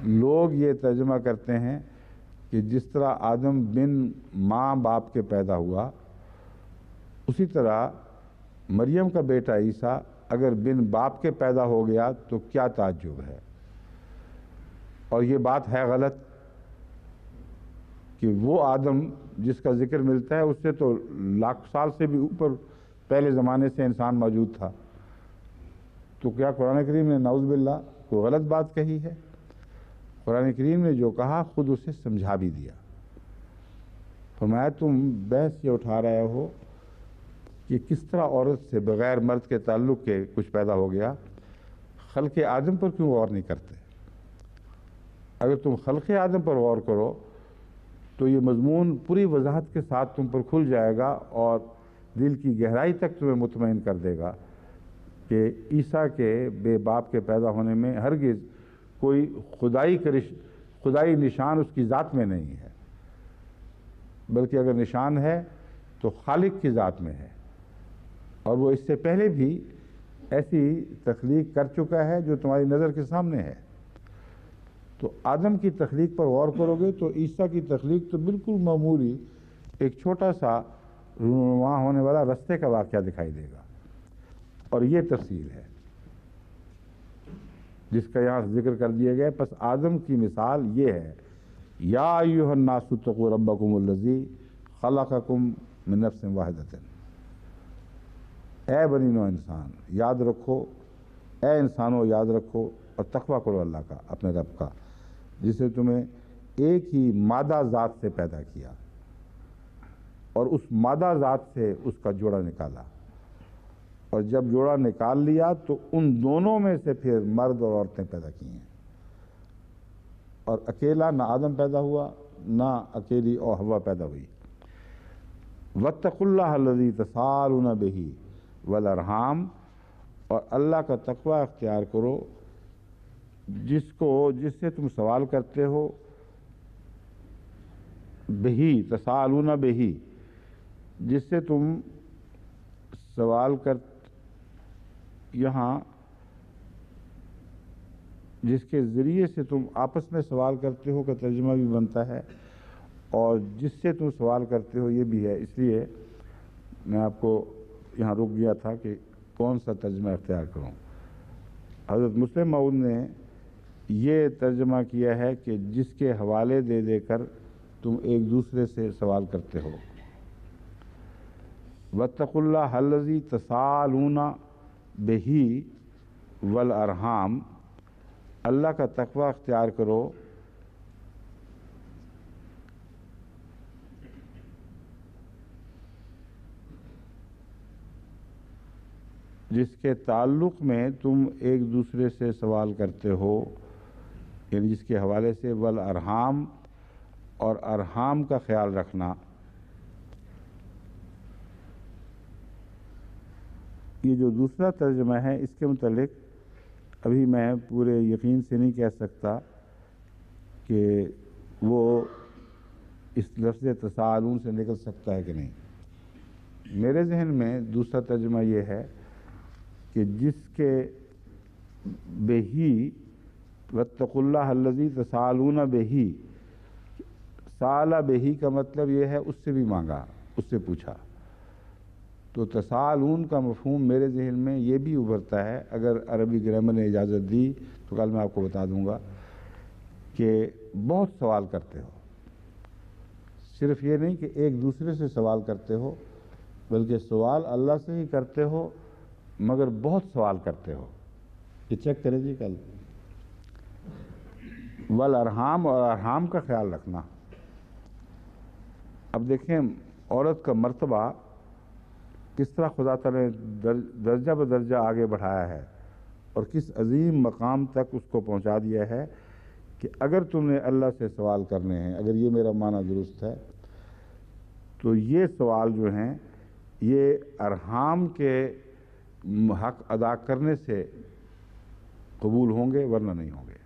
لوگ یہ ترجمہ کرتے ہیں کہ جس طرح آدم بن ماں باپ کے پیدا ہوا اسی طرح مریم کا بیٹا عیسیٰ اگر بن باپ کے پیدا ہو گیا تو کیا تعجب ہے. اور یہ بات ہے غلط کہ وہ آدم جس کا ذکر ملتا ہے اس سے تو 1,00,000 سال سے بھی اوپر پہلے زمانے سے انسان موجود تھا. تو کیا قرآن کریم نے نعوذ باللہ کوئی غلط بات کہی ہے؟ قرآن کریم نے جو کہا خود اسے سمجھا بھی دیا. فرمایا تم بحث یہ اٹھا رہے ہو کہ کس طرح عورت سے بغیر مرد کے تعلق کے کچھ پیدا ہو گیا، خلق آدم پر کیوں غور نہیں کرتے؟ اگر تم خلق آدم پر غور کرو تو یہ مضمون پوری وضاحت کے ساتھ تم پر کھل جائے گا اور دل کی گہرائی تک تمہیں مطمئن کر دے گا کہ عیسیٰ کے بے باپ کے پیدا ہونے میں ہرگز کوئی خدائی نشان اس کی ذات میں نہیں ہے، بلکہ اگر نشان ہے تو خالق کی ذات میں ہے، اور وہ اس سے پہلے بھی ایسی تخلیق کر چکا ہے جو تمہاری نظر کے سامنے ہے۔ تو آدم کی تخلیق پر غور کرو گے تو عیسیٰ کی تخلیق تو بالکل معمولی ایک چھوٹا سا وہاں ہونے والا رستے کا واقعہ دکھائی دے گا، اور یہ تفصیل ہے جس کا یہاں ذکر کر دیا گیا۔ پس آدم کی مثال یہ ہے، یا ایھا الناس اتقوا ربکم الذی خلقکم من نفس واحدۃ، اے بنی نوع انسان یاد رکھو، اے انسانوں یاد رکھو اور تقویٰ کرو اللہ کا، اپنے رب کا، جس نے تمہیں ایک ہی مادہ ذات سے پیدا کیا اور اس مادہ ذات سے اس کا جوڑا نکالا، اور جب جوڑا نکال لیا تو ان دونوں میں سے پھر مرد اور عورتیں پیدا کی ہیں، اور اکیلا نہ آدم پیدا ہوا نہ اکیلی اور حوا پیدا ہوئی۔ واتقوا اللہ الذی تساءلون بہ والارحام، اور اللہ کا تقوی اختیار کرو جس سے تم سوال کرتے ہو، بہی تساءلون بہی، جس سے تم سوال یہاں جس کے ذریعے سے تم آپس میں سوال کرتے ہو کا ترجمہ بھی بنتا ہے، اور جس سے تم سوال کرتے ہو یہ بھی ہے۔ اس لیے میں آپ کو یہاں رک گیا تھا کہ کون سا ترجمہ اختیار کروں۔ حضرت مسلم موعود نے یہ ترجمہ کیا ہے کہ جس کے حوالے دے دے کر تم ایک دوسرے سے سوال کرتے ہو۔ واتقوا اللہ الذی تساءلون بہ والارحام، اللہ کا تقوی اختیار کرو جس کے تعلق میں تم ایک دوسرے سے سوال کرتے ہو، یعنی جس کے حوالے سے، والارحام، اور ارحام کا خیال رکھنا۔ یہ جو دوسرا ترجمہ ہے اس کے متعلق ابھی میں پورے یقین سے نہیں کہہ سکتا کہ وہ اس لفظ تساءلون سے نکل سکتا ہے کہ نہیں۔ میرے ذہن میں دوسرا ترجمہ یہ ہے کہ جس کے بہی، واتقوا اللہ الذی تساءلون بہی، سأل بہی کا مطلب یہ ہے اس سے بھی مانگا، اس سے پوچھا۔ تو تساءلون کا مفہوم میرے ذہن میں یہ بھی ابھرتا ہے، اگر عربی گرامر نے اجازت دی تو کل میں آپ کو بتا دوں گا، کہ بہت سوال کرتے ہو۔ صرف یہ نہیں کہ ایک دوسرے سے سوال کرتے ہو، بلکہ سوال اللہ سے ہی کرتے ہو، مگر بہت سوال کرتے ہو۔ یہ چیک کریں جی کل۔ والارحام، اور ارحام کا خیال رکھنا۔ اب دیکھیں عورت کا مرتبہ کس طرح خدا تعالی نے درجہ بدرجہ آگے بڑھایا ہے، اور کس عظیم مقام تک اس کو پہنچا دیا ہے کہ اگر تم نے اللہ سے سوال کرنے ہیں، اگر یہ میرا معنی درست ہے، تو یہ سوال جو ہیں یہ ارحام کے حق ادا کرنے سے قبول ہوں گے، ورنہ نہیں ہوں گے۔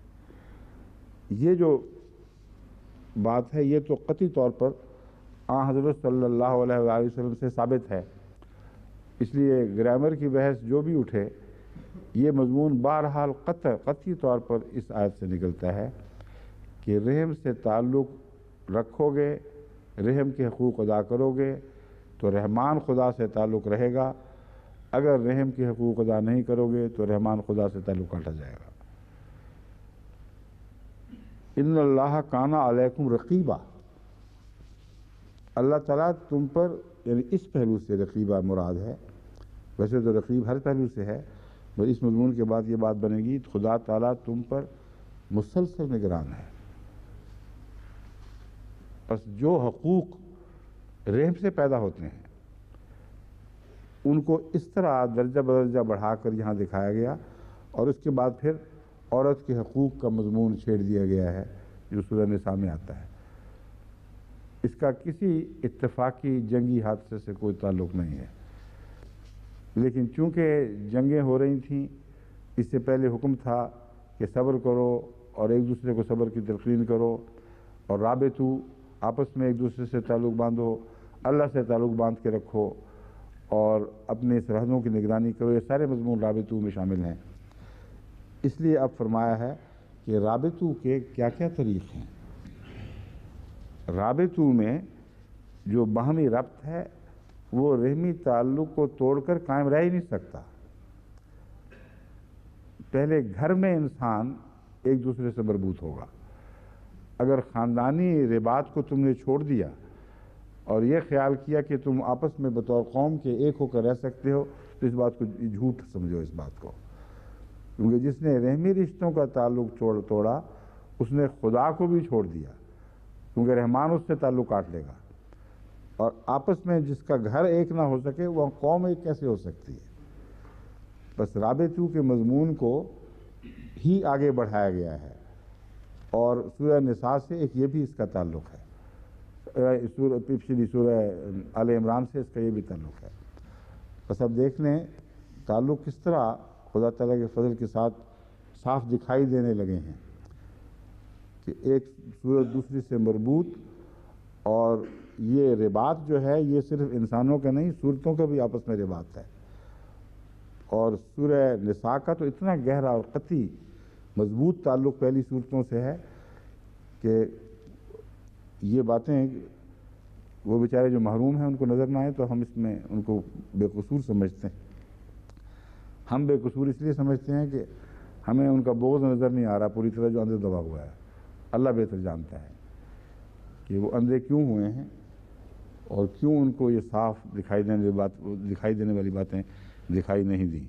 یہ جو بات ہے یہ تو قطعی طور پر آن حضرت صلی اللہ علیہ وآلہ وسلم سے ثابت ہے۔ اس لیے گرامر کی بحث جو بھی اٹھے، یہ مضمون بہرحال قطعی طور پر اس آیت سے نکلتا ہے کہ رحم سے تعلق رکھو گے، رحم کے حقوق ادا کرو گے تو رحمان خدا سے تعلق رہے گا، اگر رحم کے حقوق ادا نہیں کرو گے تو رحمان خدا سے تعلق کاٹا جائے گا۔ ان اللہ کان علیکم رقیبا، اللہ تعالیٰ تم پر، یعنی اس پہلو سے رقیبہ مراد ہے، ویسے تو رقیب ہر پہلو سے ہے، اور اس مضمون کے بعد یہ بات بنے گی، خدا تعالیٰ تم پر مسلسل نگران ہے۔ بس جو حقوق رحم سے پیدا ہوتے ہیں ان کو اس طرح درجہ بدرجہ بڑھا کر یہاں دکھایا گیا، اور اس کے بعد پھر عورت کے حقوق کا مضمون چھیڑ دیا گیا ہے جو سورہ نساء میں آتا ہے۔ اس کا کسی اتفاقی جنگی حادثے سے کوئی تعلق نہیں ہے، لیکن چونکہ جنگیں ہو رہی تھیں، اس سے پہلے حکم تھا کہ صبر کرو اور ایک دوسرے کو صبر کی تلقین کرو، اور رابطو آپس میں ایک دوسرے سے تعلق باندھو، اللہ سے تعلق باندھ کے رکھو، اور اپنے سرحدوں کی نگرانی کرو۔ یہ سارے مضمون رابطو میں شامل ہیں۔ اس لیے اب فرمایا ہے کہ رابطو کے کیا کیا طریق ہیں۔ رابطو میں جو باہمی ربط ہے وہ رحمی تعلق کو توڑ کر قائم رہ ہی نہیں سکتا۔ پہلے گھر میں انسان ایک دوسرے سے مربوط ہوگا۔ اگر خاندانی رباط کو تم نے چھوڑ دیا اور یہ خیال کیا کہ تم آپس میں بطور قوم کے ایک ہو کر رہ سکتے ہو، تو اس بات کو جھوٹ سمجھو اس بات کو، کیونکہ جس نے رحمی رشتوں کا تعلق توڑا اس نے خدا کو بھی چھوڑ دیا، کیونکہ رحمان اس سے تعلق کاٹ لے گا۔ اور آپس میں جس کا گھر ایک نہ ہو سکے وہ قوم ایک کیسے ہو سکتی ہے؟ بس رابطو کے مضمون کو ہی آگے بڑھایا گیا ہے، اور سورہ نساء سے ایک یہ بھی اس کا تعلق ہے، پچھلی سورہ آل عمران سے اس کا یہ بھی تعلق ہے۔ بس اب دیکھ لیں تعلق کس طرح خدا تعالیٰ کے فضل کے ساتھ صاف دکھائی دینے لگے ہیں کہ ایک صورت دوسری سے مربوط، اور یہ رباط جو ہے یہ صرف انسانوں کا نہیں، صورتوں کا بھی آپس میں رباط ہے۔ اور سورہ نساء کا تو اتنا گہرا اور قطعی مضبوط تعلق پہلی صورتوں سے ہے کہ یہ باتیں وہ بیچارے جو محروم ہیں ان کو نظر نہ آئے تو ہم اس میں ان کو بے قصور سمجھتے ہیں۔ ہم بے قصور اس لیے سمجھتے ہیں کہ ہمیں ان کا بغض نظر نہیں آ رہا پوری طرح، جو اندر دبا ہوا ہے۔ اللہ بہتر جانتا ہے کہ وہ اندھے کیوں ہوئے ہیں اور کیوں ان کو یہ صاف دکھائی دینے والی باتیں دکھائی نہیں دیں۔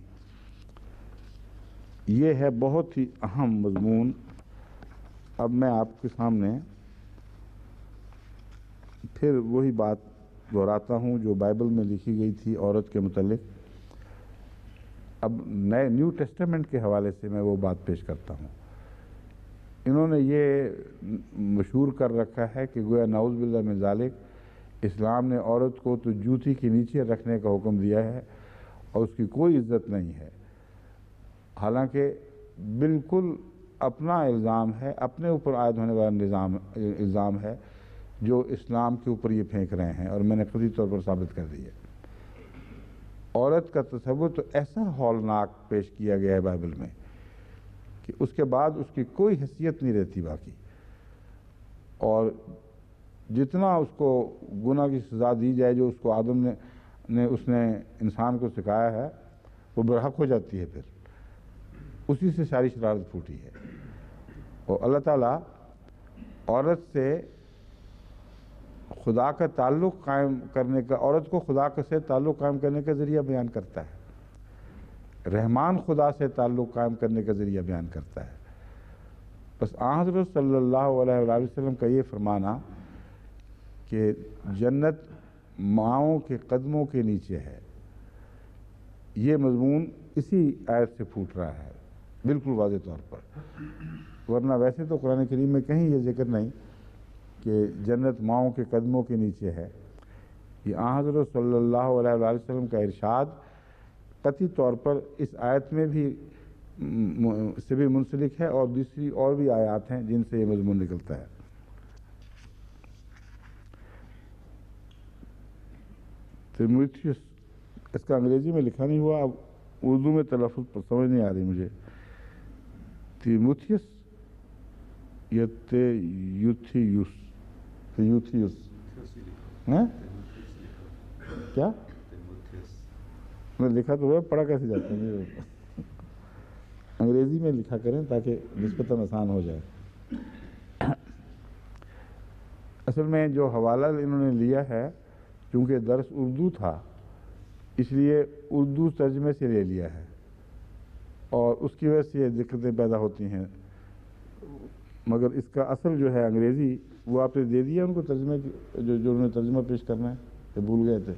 یہ ہے بہت ہی اہم مضمون۔ اب میں آپ کے سامنے پھر وہی بات دہراتا ہوں جو بائبل میں لکھی گئی تھی عورت کے متعلق۔ اب نیو ٹیسٹمنٹ کے حوالے سے میں وہ بات پیش کرتا ہوں۔ انہوں نے یہ مشہور کر رکھا ہے کہ گویا نعوذ باللہ من ذالک اسلام نے عورت کو تو جوتی کے نیچے رکھنے کا حکم دیا ہے اور اس کی کوئی عزت نہیں ہے، حالانکہ بالکل اپنا الزام ہے، اپنے اوپر عائد ہونے والا الزام ہے جو اسلام کے اوپر یہ پھینک رہے ہیں، اور میں نے قطعی طور پر ثابت کر دی ہے۔ عورت کا تصور تو ایسا ہولناک پیش کیا گیا ہے بائبل میں کہ اس کے بعد اس کی کوئی حیثیت نہیں رہتی باقی، اور جتنا اس کو گناہ کی سزا دی جائے جو اس کو آدم نے اس نے انسان کو سکھایا ہے وہ برحق ہو جاتی ہے، پھر اسی سے ساری شرارت پھوٹی ہے۔ اور اللہ تعالیٰ عورت سے خدا کا تعلق قائم کرنے کا، عورت کو خدا سے تعلق قائم کرنے کا ذریعہ بیان کرتا ہے، رحمان خدا سے تعلق قائم کرنے کا ذریعہ بیان کرتا ہے۔ بس حضرت صلی اللہ علیہ وآلہ وسلم کا یہ فرمانا کہ جنت ماؤں کے قدموں کے نیچے ہے، یہ مضمون اسی آیت سے پھوٹ رہا ہے بالکل واضح طور پر، ورنہ ویسے تو قرآن کریم میں کہیں یہ ذکر نہیں کہ جنت ماؤں کے قدموں کے نیچے ہے۔ یہ حضرت صلی اللہ علیہ وآلہ وسلم کا ارشاد قطعی طور پر اس آیت میں بھی سے بھی منسلک ہے، اور دوسری اور بھی آیات ہیں جن سے یہ مضمون نکلتا ہے۔ تیموتھیوس، اس کا انگریزی میں لکھا نہیں ہوا، اب اردو میں تلفظ پر سمجھ نہیں آ رہی مجھے۔ تیموتھیوس یا تیوتھیوس کیا میں لکھا تو ہوا، پڑھا کیسے جاتا ہے؟ انگریزی میں لکھا کریں تاکہ نسبتاً آسان ہو جائے۔ اصل میں جو حوالہ انہوں نے لیا ہے، چونکہ درس اردو تھا اس لیے اردو ترجمے سے لے لیا ہے، اور اس کی وجہ سے یہ دقتیں پیدا ہوتی ہیں، مگر اس کا اصل جو ہے انگریزی وہ آپ نے دے دیا ان کو ترجمے جو انہوں نے ترجمہ پیش کرنا ہے، یہ بھول گئے تھے۔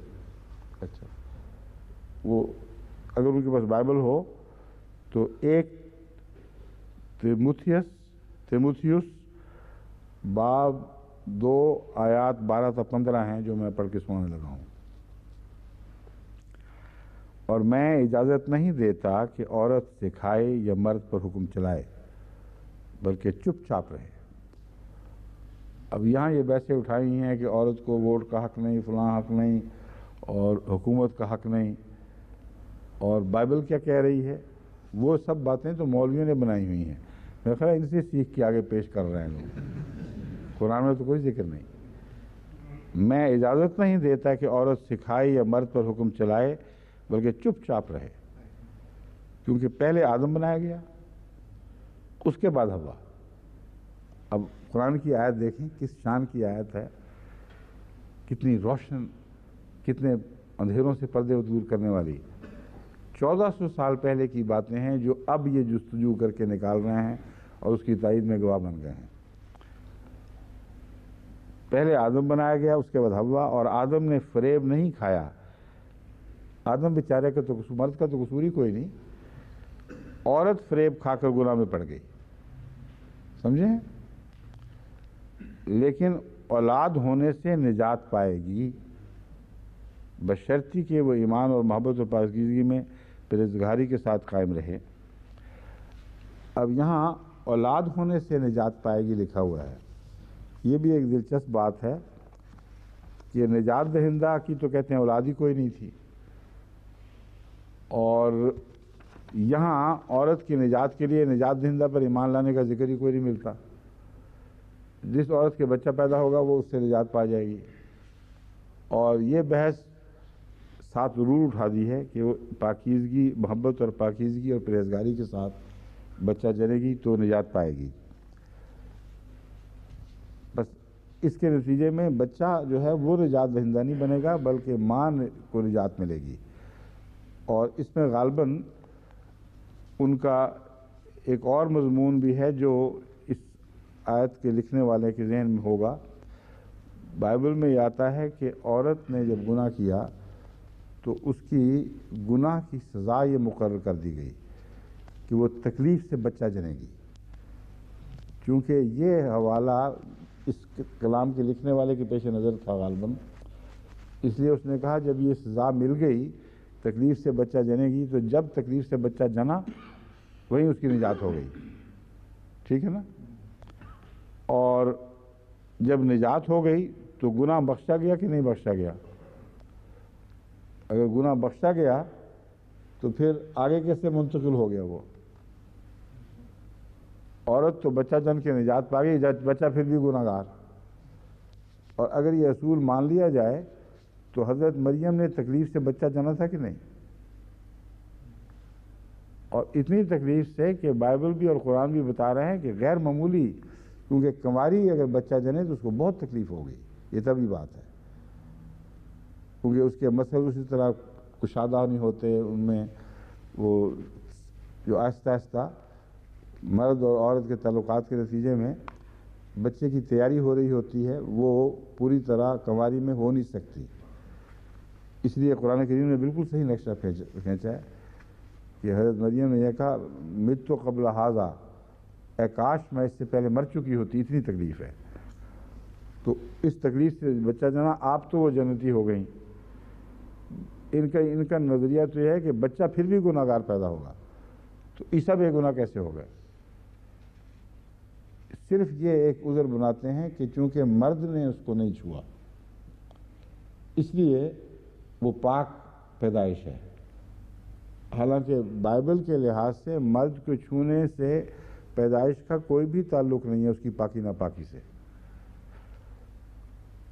اچھا، وہ اگر ان کے پاس بائبل ہو تو ایک تیموتھیوس باب 2 آیات 12 تا 15 ہیں جو میں پڑھ کے سنانے لگا ہوں۔ اور میں اجازت نہیں دیتا کہ عورت سکھائے یا مرد پر حکم چلائے، بلکہ چپ چاپ رہے۔ اب یہاں یہ بحثیں اٹھائی ہیں کہ عورت کو ووٹ کا حق نہیں، فلاں حق نہیں، اور حکومت کا حق نہیں، اور بائبل کیا کہہ رہی ہے، وہ سب باتیں تو مولویوں نے بنائی ہوئی ہیں۔ میرا خیال ہے ان سے سیکھ کے آگے پیش کر رہے ہیں لوگ، قرآن میں تو کوئی ذکر نہیں۔ میں اجازت نہیں دیتا کہ عورت سکھائے یا مرد پر حکم چلائے، بلکہ چپ چاپ رہے، کیونکہ پہلے آدم بنایا گیا، اس کے بعد ہوا۔ اب قرآن کی آیت دیکھیں، کس شان کی آیت ہے، کتنی روشن، کتنے اندھیروں سے پردے دور کرنے والی۔ 1400 سال پہلے کی باتیں ہیں جو اب یہ جستجو کر کے نکال رہے ہیں اور اس کی تائید میں گواہ بن گئے ہیں۔ پہلے آدم بنایا گیا، اس کے بعد ہوا، اور آدم نے فریب نہیں کھایا۔ آدم بیچارے کا تو مرد کا تو قصور ہی کوئی نہیں، عورت فریب کھا کر گناہ میں پڑ گئی، سمجھیں؟ لیکن اولاد ہونے سے نجات پائے گی، بشرطی کہ وہ ایمان اور محبت اور پاکیزگی میں پرہیزگاری کے ساتھ قائم رہے۔ اب یہاں اولاد ہونے سے نجات پائے گی لکھا ہوا ہے۔ یہ بھی ایک دلچسپ بات ہے کہ نجات دہندہ کی تو کہتے ہیں اولاد ہی کوئی نہیں تھی، اور یہاں عورت کی نجات کے لیے نجات دہندہ پر ایمان لانے کا ذکر ہی کوئی نہیں ملتا۔ جس عورت کے بچہ پیدا ہوگا وہ اس سے نجات پا جائے گی، اور یہ بحث ساتھ ضرور اٹھا دی ہے کہ وہ پاکیزگی، محبت اور پاکیزگی اور پرہیزگاری کے ساتھ بچہ جنے گی تو نجات پائے گی۔ بس اس کے نتیجے میں بچہ جو ہے وہ نجات دہندہ نہیں بنے گا، بلکہ ماں کو نجات ملے گی۔ اور اس میں غالباً ان کا ایک اور مضمون بھی ہے جو اس آیت کے لکھنے والے کے ذہن میں ہوگا۔ بائبل میں یہ آتا ہے کہ عورت نے جب گناہ کیا تو اس کی گناہ کی سزا یہ مقرر کر دی گئی کہ وہ تکلیف سے بچہ جنے گی۔ چونکہ یہ حوالہ اس کلام کے لکھنے والے کے پیش نظر تھا غالباً، اس لیے اس نے کہا جب یہ سزا مل گئی تکلیف سے بچہ جنے گی، تو جب تکلیف سے بچہ جنا وہیں اس کی نجات ہو گئی، ٹھیک ہے نا؟ اور جب نجات ہو گئی تو گناہ بخشا گیا کہ نہیں بخشا گیا؟ اگر گناہ بخشا گیا تو پھر آگے کیسے منتقل ہو گیا وہ؟ عورت تو بچہ جن کے نجات پا گئی، بچہ پھر بھی گناہ گار۔ اور اگر یہ اصول مان لیا جائے تو حضرت مریم نے تکلیف سے بچہ جنا تھا کہ نہیں؟ اور اتنی تکلیف سے کہ بائبل بھی اور قرآن بھی بتا رہے ہیں کہ غیر معمولی، کیونکہ کنواری اگر بچہ جنے تو اس کو بہت تکلیف ہوگی، یہ طبی بات ہے، کیونکہ اس کے مسئلے اسی طرح کشادہ نہیں ہوتے، ان میں وہ جو آہستہ آہستہ مرد اور عورت کے تعلقات کے نتیجے میں بچے کی تیاری ہو رہی ہوتی ہے، وہ پوری طرح کنواری میں ہو نہیں سکتی۔ اس لیے قرآن کریم نے بالکل صحیح نقشہ کھینچا ہے کہ حضرت مریم نے یہ کہا مت قبل ھذا، اے کاش میں اس سے پہلے مر چکی ہوتی، اتنی تکلیف ہے۔ تو اس تکلیف سے بچہ جنا، آپ تو وہ جنتی ہو گئیں۔ ان کا نظریہ تو یہ ہے کہ بچہ پھر بھی گناہ گار پیدا ہوگا، تو عیسیٰ بے گناہ کیسے ہو گئے؟ صرف یہ ایک عذر بناتے ہیں کہ چونکہ مرد نے اس کو نہیں چھوا اس لیے وہ پاک پیدائش ہے، حالانکہ بائبل کے لحاظ سے مرد کو چھونے سے پیدائش کا کوئی بھی تعلق نہیں ہے اس کی پاکی ناپاکی سے۔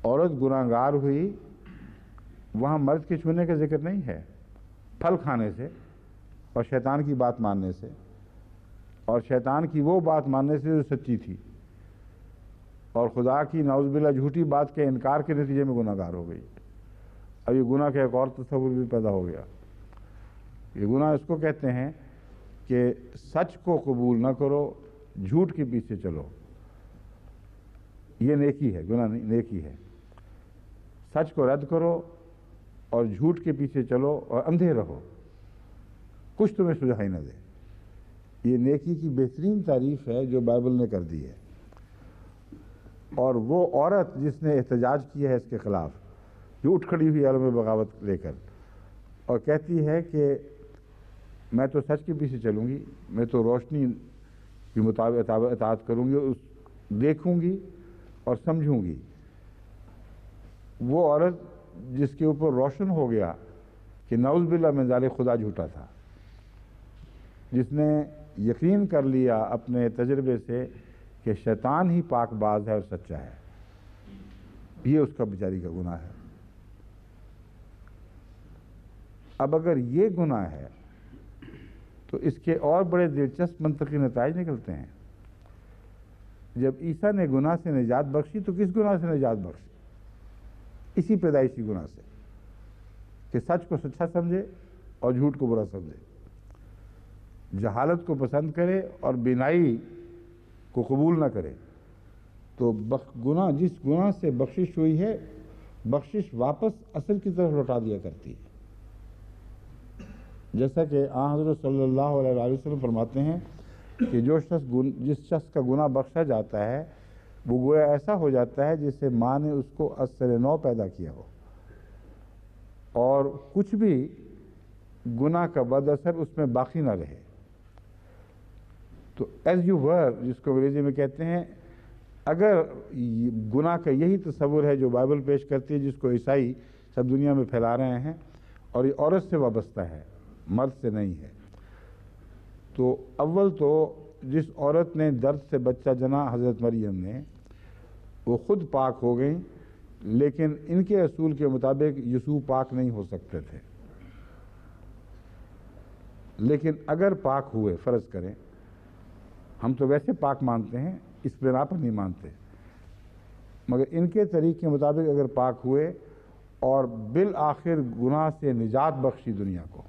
عورت گناہ گار ہوئی، وہاں مرد کے چھونے کا ذکر نہیں ہے، پھل کھانے سے اور شیطان کی بات ماننے سے، اور شیطان کی وہ بات ماننے سے جو سچی تھی، اور خدا کی نعوذ باللہ جھوٹی بات کے انکار کے نتیجے میں گناہ گار ہو گئی۔ اب یہ گناہ کا ایک اور تصور بھی پیدا ہو گیا۔ یہ گناہ اس کو کہتے ہیں کہ سچ کو قبول نہ کرو، جھوٹ کے پیچھے چلو، یہ نیکی ہے، گناہ نہیں، نیکی ہے۔ سچ کو رد کرو اور جھوٹ کے پیچھے چلو اور اندھے رہو، کچھ تمہیں سجھائی نہ دے۔ یہ نیکی کی بہترین تعریف ہے جو بائبل نے کر دی ہے۔ اور وہ عورت جس نے احتجاج کیا ہے اس کے خلاف، جو اٹھ کھڑی ہوئی عالم بغاوت لے کر اور کہتی ہے کہ میں تو سچ کے پیچھے چلوں گی، میں تو روشنی کی مطابق اطاعت کروں گی، دیکھوں گی اور سمجھوں گی۔ وہ عورت جس کے اوپر روشن ہو گیا کہ نعوذ باللہ من ذالک خدا جھوٹا تھا، جس نے یقین کر لیا اپنے تجربے سے کہ شیطان ہی پاک باز ہے اور سچا ہے، یہ اس کا بیچاری کا گناہ ہے۔ اب اگر یہ گناہ ہے تو اس کے اور بڑے دلچسپ منطقی نتائج نکلتے ہیں۔ جب عیسیٰ نے گناہ سے نجات بخشی تو کس گناہ سے نجات بخشی؟ اسی پیدائشی گناہ سے کہ سچ کو سچا سمجھے اور جھوٹ کو برا سمجھے، جہالت کو پسند کرے اور بینائی کو قبول نہ کرے۔ تو گناہ، جس گناہ سے بخشش ہوئی ہے، بخشش واپس اصل کی طرف لوٹا دیا کرتی ہے۔ جیسا کہ حضرت صلی اللہ علیہ وآلہ وسلم فرماتے ہیں کہ جس شخص کا گناہ بخشا جاتا ہے وہ گویا ایسا ہو جاتا ہے جسے ماں نے اس کو از سر نو پیدا کیا ہو، اور کچھ بھی گناہ کا بد اثر اس میں باقی نہ رہے۔ تو ایز یو ور، جس کو انگریزی میں کہتے ہیں، اگر گناہ کا یہی تصور ہے جو بائبل پیش کرتی ہے، جس کو عیسائی سب دنیا میں پھیلا رہے ہیں، اور یہ عورت سے وابستہ ہے، مرد سے نہیں ہے، تو اول تو جس عورت نے درد سے بچہ جنا، حضرت مریم نے، وہ خود پاک ہو گئیں، لیکن ان کے اصول کے مطابق یسوع پاک نہیں ہو سکتے تھے۔ لیکن اگر پاک ہوئے، فرض کریں، ہم تو ویسے پاک مانتے ہیں، اس بنا پر نہیں مانتے، مگر ان کے طریق کے مطابق اگر پاک ہوئے اور بالآخر گناہ سے نجات بخشی دنیا کو،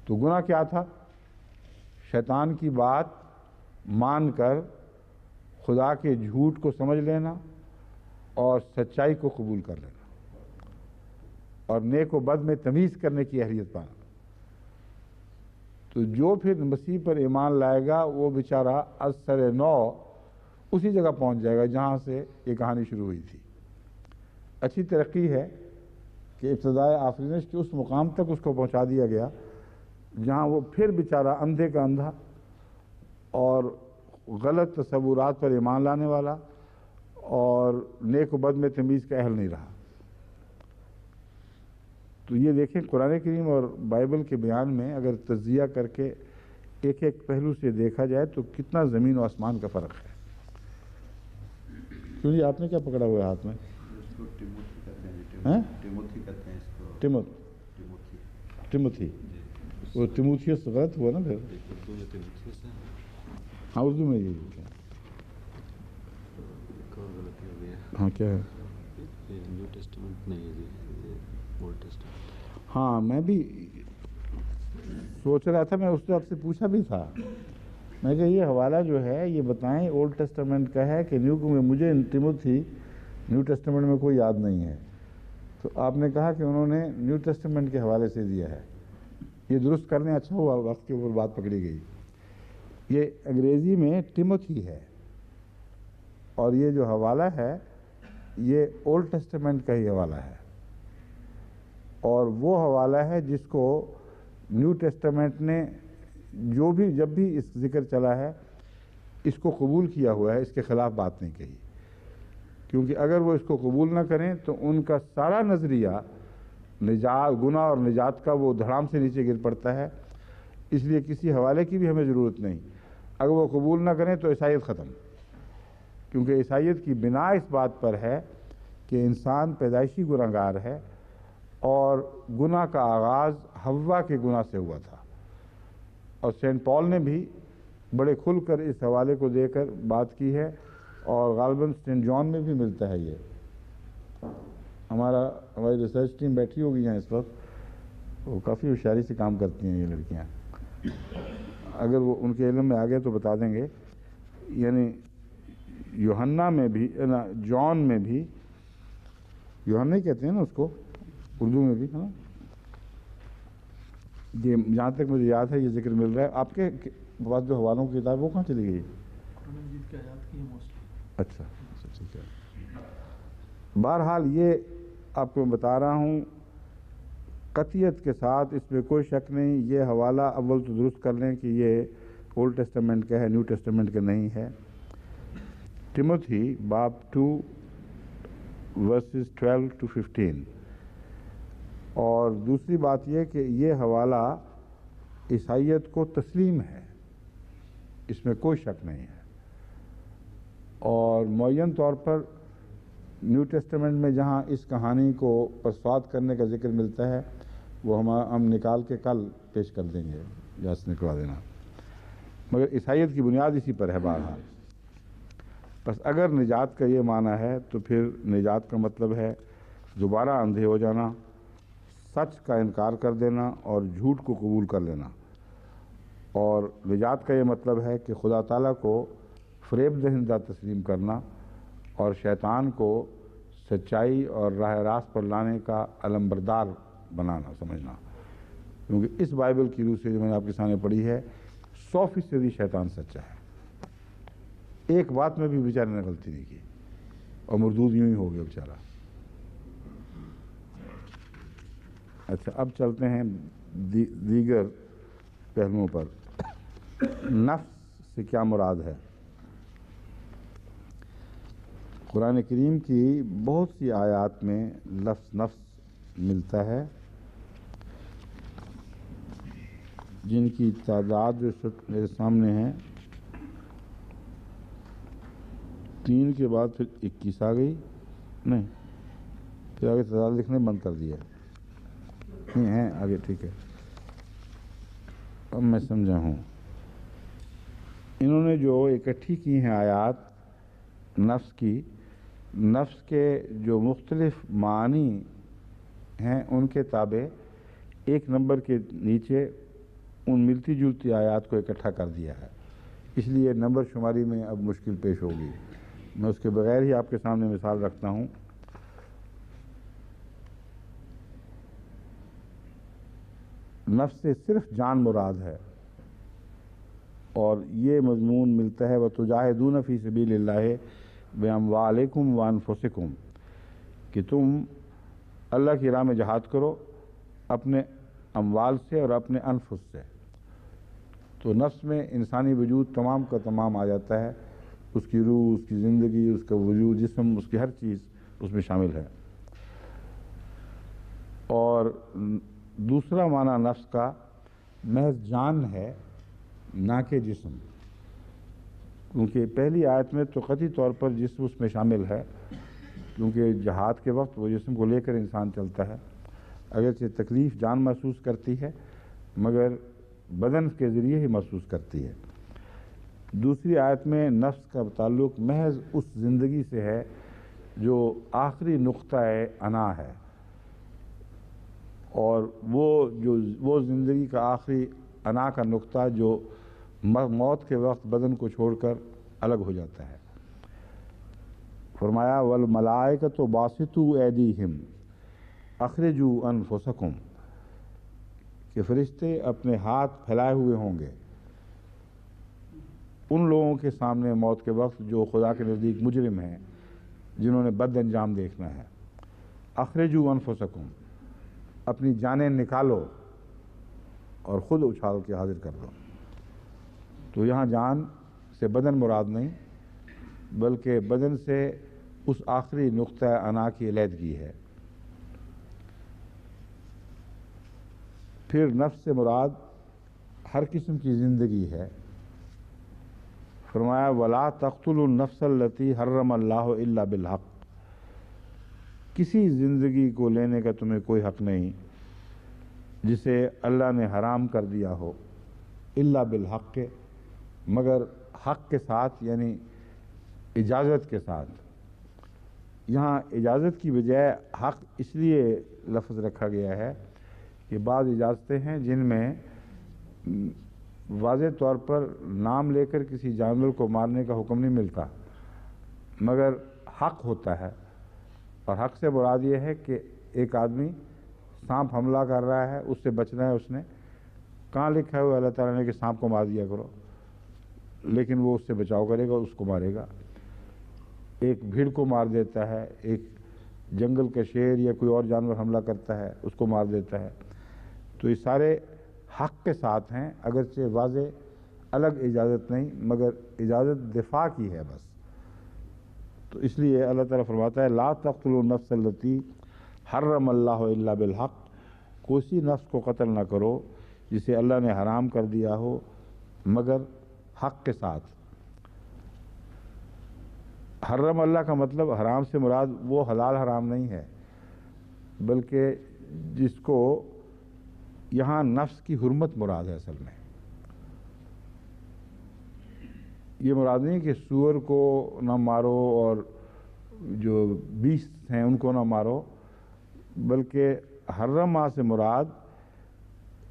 تو گناہ کیا تھا؟ شیطان کی بات مان کر خدا کے جھوٹ کو سمجھ لینا اور سچائی کو قبول کر لینا، اور نیک و بد میں تمیز کرنے کی اہلیت پانا۔ تو جو پھر مسیح پر ایمان لائے گا وہ بیچارہ از سر نو اسی جگہ پہنچ جائے گا جہاں سے یہ کہانی شروع ہوئی تھی۔ اچھی ترقی ہے کہ ابتدائے آفرینش کے اس مقام تک اس کو پہنچا دیا گیا جہاں وہ پھر بیچارہ اندھے کا اندھا اور غلط تصورات پر ایمان لانے والا اور نیک و بد میں تمیز کا اہل نہیں رہا۔ تو یہ دیکھیں، قرآن کریم اور بائبل کے بیان میں اگر تجزیہ کر کے ایک ایک پہلو سے دیکھا جائے تو کتنا زمین و آسمان کا فرق ہے۔ کیوں جی، آپ نے کیا پکڑا ہوا ہے ہاتھ میں؟ ٹیموتھی۔ وہ تیموتھیوس غلط ہوا نا پھر؟ ہاں، اردو میں یہی کیا؟ ہاں، کیا ہے؟ ہاں، میں بھی سوچ رہا تھا، میں اس سے آپ سے پوچھا بھی تھا، میں کہ یہ حوالہ جو ہے یہ بتائیں اولڈ ٹیسٹامنٹ کا ہے کہ نیو میں؟ مجھے ٹیموتھی نیو ٹیسٹامنٹ میں کوئی یاد نہیں ہے، تو آپ نے کہا کہ انہوں نے نیو ٹیسٹامنٹ کے حوالے سے دیا ہے۔ یہ درست کرنے اچھا ہوا وقت کے اوپر بات پکڑی گئی۔ یہ انگریزی میں ٹیموتھی ہے، اور یہ جو حوالہ ہے یہ اولڈ ٹیسٹامنٹ کا ہی حوالہ ہے، اور وہ حوالہ ہے جس کو نیو ٹیسٹامنٹ نے جب بھی اس ذکر چلا ہے اس کو قبول کیا ہوا ہے، اس کے خلاف بات نہیں کہی، کیونکہ اگر وہ اس کو قبول نہ کریں تو ان کا سارا نظریہ گناہ اور نجات کا وہ دھڑام سے نیچے گر پڑتا ہے۔ اس لیے کسی حوالے کی بھی ہمیں ضرورت نہیں، اگر وہ قبول نہ کریں تو عیسائیت ختم، کیونکہ عیسائیت کی بنا اس بات پر ہے کہ انسان پیدائشی گناہ گار ہے، اور گناہ کا آغاز حوا کے گناہ سے ہوا تھا، اور سینٹ پال نے بھی بڑے کھل کر اس حوالے کو دے کر بات کی ہے، اور غالباً سینٹ جان میں بھی ملتا ہے۔ یہ ہماری ریسرچ ٹیم بیٹھی ہوگی ہیں اس وقت، وہ کافی ہوشیاری سے کام کرتی ہیں یہ لڑکیاں، اگر وہ ان کے علم میں آ گئے تو بتا دیں گے۔ یعنی یوحنا میں بھی، جان میں بھی، یوحنا ہی کہتے ہیں نا اس کو اردو میں بھی، ہے نا؟ یہ جہاں تک مجھے یاد ہے یہ ذکر مل رہا ہے۔ آپ کے پاس جو حوالوں کی کتاب وہ کہاں چلی گئی؟ اچھا، ٹھیک ہے۔ بہرحال یہ آپ کو میں بتا رہا ہوں قطعیت کے ساتھ، اس میں کوئی شک نہیں، یہ حوالہ اول تو درست کر لیں کہ یہ اولڈ ٹیسٹامنٹ کا ہے، نیو ٹیسٹامنٹ کا نہیں ہے۔ ٹیموتھی باب 2 ورسز 12 to 15۔ اور دوسری بات یہ کہ یہ حوالہ عیسائیت کو تسلیم ہے، اس میں کوئی شک نہیں ہے۔ اور معین طور پر نیو ٹیسٹامنٹ میں جہاں اس کہانی کو پرسواد کرنے کا ذکر ملتا ہے وہ ہم نکال کے کل پیش کر دیں گے، جاس نکلوا دینا، مگر عیسائیت کی بنیاد اسی پر ہے بہرحال۔ بس اگر نجات کا یہ معنی ہے تو پھر نجات کا مطلب ہے دوبارہ اندھے ہو جانا، سچ کا انکار کر دینا اور جھوٹ کو قبول کر لینا۔ اور نجات کا یہ مطلب ہے کہ خدا تعالیٰ کو فریب دہندہ تسلیم کرنا اور شیطان کو سچائی اور راہ راست پر لانے کا علمبردار بنانا، سمجھنا۔ کیونکہ اس بائبل کی روح سے جو میں نے آپ کے سامنے پڑھی ہے 100% شیطان سچا ہے، ایک بات میں بھی بیچارے نے غلطی نہیں کی، اور مردود یوں ہی ہو گیا بیچارہ۔ اچھا، اب چلتے ہیں دیگر پہلوؤں پر۔ نفس سے کیا مراد ہے؟ قرآن کریم کی بہت سی آیات میں لفظ نفس ملتا ہے، جن کی تعداد جو میرے سامنے ہے 3 کے بعد پھر 21 آ گئی، نہیں پھر آگے تعداد لکھنے بند کر دیا، نہیں ہیں آگے، ٹھیک ہے، اب میں سمجھا ہوں۔ انہوں نے جو اکٹھی کی ہیں آیات نفس کی، نفس کے جو مختلف معنی ہیں ان کے تابع 1 نمبر کے نیچے ان ملتی جلتی آیات کو اکٹھا کر دیا ہے، اس لیے نمبر شماری میں اب مشکل پیش ہوگی۔ میں اس کے بغیر ہی آپ کے سامنے مثال رکھتا ہوں۔ نفس سے صرف جان مراد ہے، اور یہ مضمون ملتا ہے وَتُجَاهِدُونَ فِي سَبِيلِ اللَّهِ بِأَمْوَالِكُمْ وَأَنفُسِكُمْ، کہ تم اللہ کی راہ میں جہاد کرو اپنے اموال سے اور اپنے انفس سے۔ تو نفس میں انسانی وجود تمام کا تمام آ جاتا ہے، اس کی روح، اس کی زندگی، اس کا وجود، جسم، اس کی ہر چیز اس میں شامل ہے۔ اور دوسرا معنی نفس کا محض جان ہے، نہ کہ جسم، کیونکہ پہلی آیت میں تو قطعی طور پر جسم اس میں شامل ہے، کیونکہ جہاد کے وقت وہ جسم کو لے کر انسان چلتا ہے، اگرچہ تکلیف جان محسوس کرتی ہے مگر بدن کے ذریعے ہی محسوس کرتی ہے۔ دوسری آیت میں نفس کا تعلق محض اس زندگی سے ہے جو آخری نقطہ انا ہے، اور وہ زندگی کا آخری انا کا نقطہ جو موت کے وقت بدن کو چھوڑ کر الگ ہو جاتا ہے۔ فرمایا وَالْمَلَائِكَةُ بَاسِطُو أَيْدِيهِمْ أَخْرِجُوا أَنفُسَكُمْ، کہ فرشتے اپنے ہاتھ پھیلائے ہوئے ہوں گے ان لوگوں کے سامنے موت کے وقت جو خدا کے نزدیک مجرم ہیں، جنہوں نے بد انجام دیکھنا ہے۔ اخرجوا انفسکم، اپنی جانیں نکالو اور خود اچھال کے حاضر کر دو۔ تو یہاں جان سے بدن مراد نہیں، بلکہ بدن سے اس آخری نقطہ انا کی علیحدگی ہے۔ پھر نفس سے مراد ہر قسم کی زندگی ہے۔ فرمایا وَلَا تَقْتُلُوا النَّفْسَ الَّتِي حَرَّمَ اللَّهُ إِلَّا بِالْحَقِّ، کسی زندگی کو لینے کا تمہیں کوئی حق نہیں جسے اللہ نے حرام کر دیا ہو، الا بالحق، مگر حق کے ساتھ، یعنی اجازت کے ساتھ۔ یہاں اجازت کی بجائے حق اس لیے لفظ رکھا گیا ہے کہ بعض اجازتیں ہیں جن میں واضح طور پر نام لے کر کسی جانور کو مارنے کا حکم نہیں ملتا، مگر حق ہوتا ہے، اور حق سے مراد یہ ہے کہ ایک آدمی سانپ حملہ کر رہا ہے، اس سے بچنا ہے، اس نے کہاں لکھا ہوا اللہ تعالیٰ نے کہ سانپ کو مار دیا کرو، لیکن وہ اس سے بچاؤ کرے گا، اس کو مارے گا۔ ایک بھیڑ کو مار دیتا ہے، ایک جنگل کا شیر یا کوئی اور جانور حملہ کرتا ہے، اس کو مار دیتا ہے۔ تو یہ سارے حق کے ساتھ ہیں، اگرچہ واضح الگ اجازت نہیں مگر اجازت دفاع کی ہے بس۔ تو اس لیے اللہ تعالیٰ فرماتا ہے لا تقتلوا النفس التی حرم اللہ الا بالحق، کوئی نفس کو قتل نہ کرو جسے اللہ نے حرام کر دیا ہو مگر حق کے ساتھ۔ حرم اللہ کا مطلب حرام سے مراد وہ حلال حرام نہیں ہے، بلکہ جس کو یہاں نفس کی حرمت مراد ہے۔ اصل میں یہ مراد نہیں کہ سور کو نہ مارو اور جو بیسٹ ہیں ان کو نہ مارو، بلکہ حرم سے مراد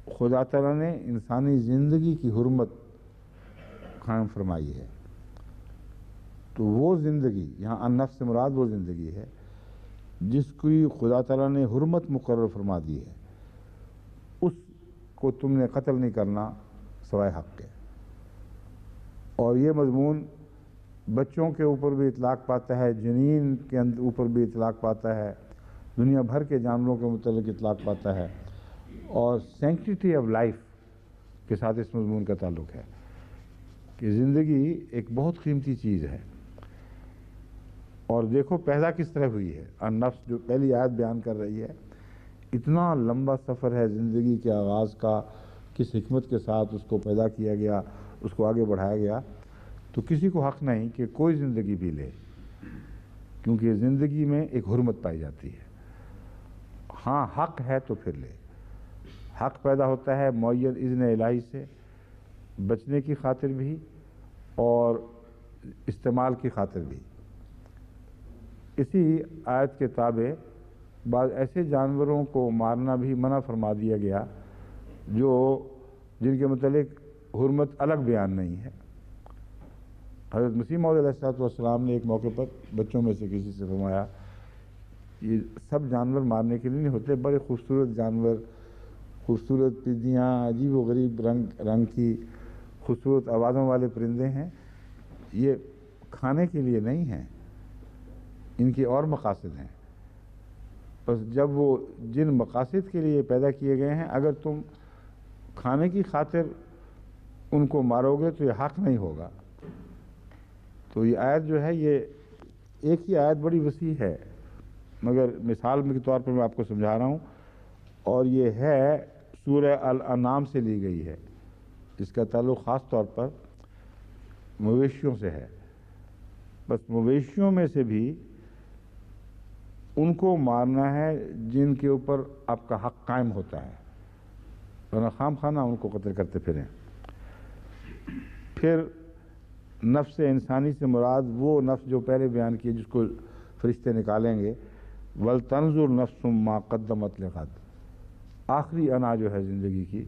خدا تعالیٰ نے انسانی زندگی کی حرمت قائم فرمائی ہے۔ تو وہ زندگی یہاں النفس سے مراد وہ زندگی ہے جس کی خدا تعالیٰ نے حرمت مقرر فرما دی ہے، اس کو تم نے قتل نہیں کرنا سوائے حق کے۔ اور یہ مضمون بچوں کے اوپر بھی اطلاق پاتا ہے، جنین کے اوپر بھی اطلاق پاتا ہے، دنیا بھر کے جانوروں کے متعلق اطلاق پاتا ہے، اور سینکٹیٹی آف لائف کے ساتھ اس مضمون کا تعلق ہے کہ زندگی ایک بہت قیمتی چیز ہے۔ اور دیکھو پیدا کس طرح ہوئی ہے، النفس جو پہلی آیت بیان کر رہی ہے، اتنا لمبا سفر ہے زندگی کے آغاز کا، کس حکمت کے ساتھ اس کو پیدا کیا گیا، اس کو آگے بڑھایا گیا۔ تو کسی کو حق نہیں کہ کوئی زندگی بھی لے، کیونکہ زندگی میں ایک حرمت پائی جاتی ہے۔ ہاں حق ہے تو پھر لے۔ حق پیدا ہوتا ہے معید اذن الہی سے، بچنے کی خاطر بھی اور استعمال کی خاطر بھی۔ اسی آیت کے تابع بعض ایسے جانوروں کو مارنا بھی منع فرما دیا گیا جن کے متعلق حرمت الگ بیان نہیں ہے۔ حضرت مسیح موعود علیہ السلام نے ایک موقع پر بچوں میں سے کسی سے فرمایا یہ سب جانور مارنے کے لیے نہیں ہوتے، بڑے خوبصورت جانور، خوبصورت پرندیاں، عجیب و غریب رنگ کی خوبصورت آوازوں والے پرندے ہیں، یہ کھانے کے لیے نہیں ہیں، ان کی اور مقاصد ہیں۔ بس جب وہ جن مقاصد کے لیے پیدا کیے گئے ہیں، اگر تم کھانے کی خاطر ان کو مارو گے تو یہ حق نہیں ہوگا۔ تو یہ آیت جو ہے، یہ ایک ہی آیت بڑی وسیع ہے، مگر مثال کے طور پر میں آپ کو سمجھا رہا ہوں، اور یہ ہے سورہ الانعام سے لی گئی ہے، جس کا تعلق خاص طور پر مویشیوں سے ہے۔ بس مویشیوں میں سے بھی ان کو مارنا ہے جن کے اوپر آپ کا حق قائم ہوتا ہے، ورنہ خام خانہ ان کو قتل کرتے پھریں۔ پھر نفس انسانی سے مراد وہ نفس جو پہلے بیان کی جس کو فرشتے نکالیں گے، وَلْتَنْظُرْ نَفْسٌ مَا قَدَّمَتْ لِغَدٍ، آخری انا جو ہے زندگی کی،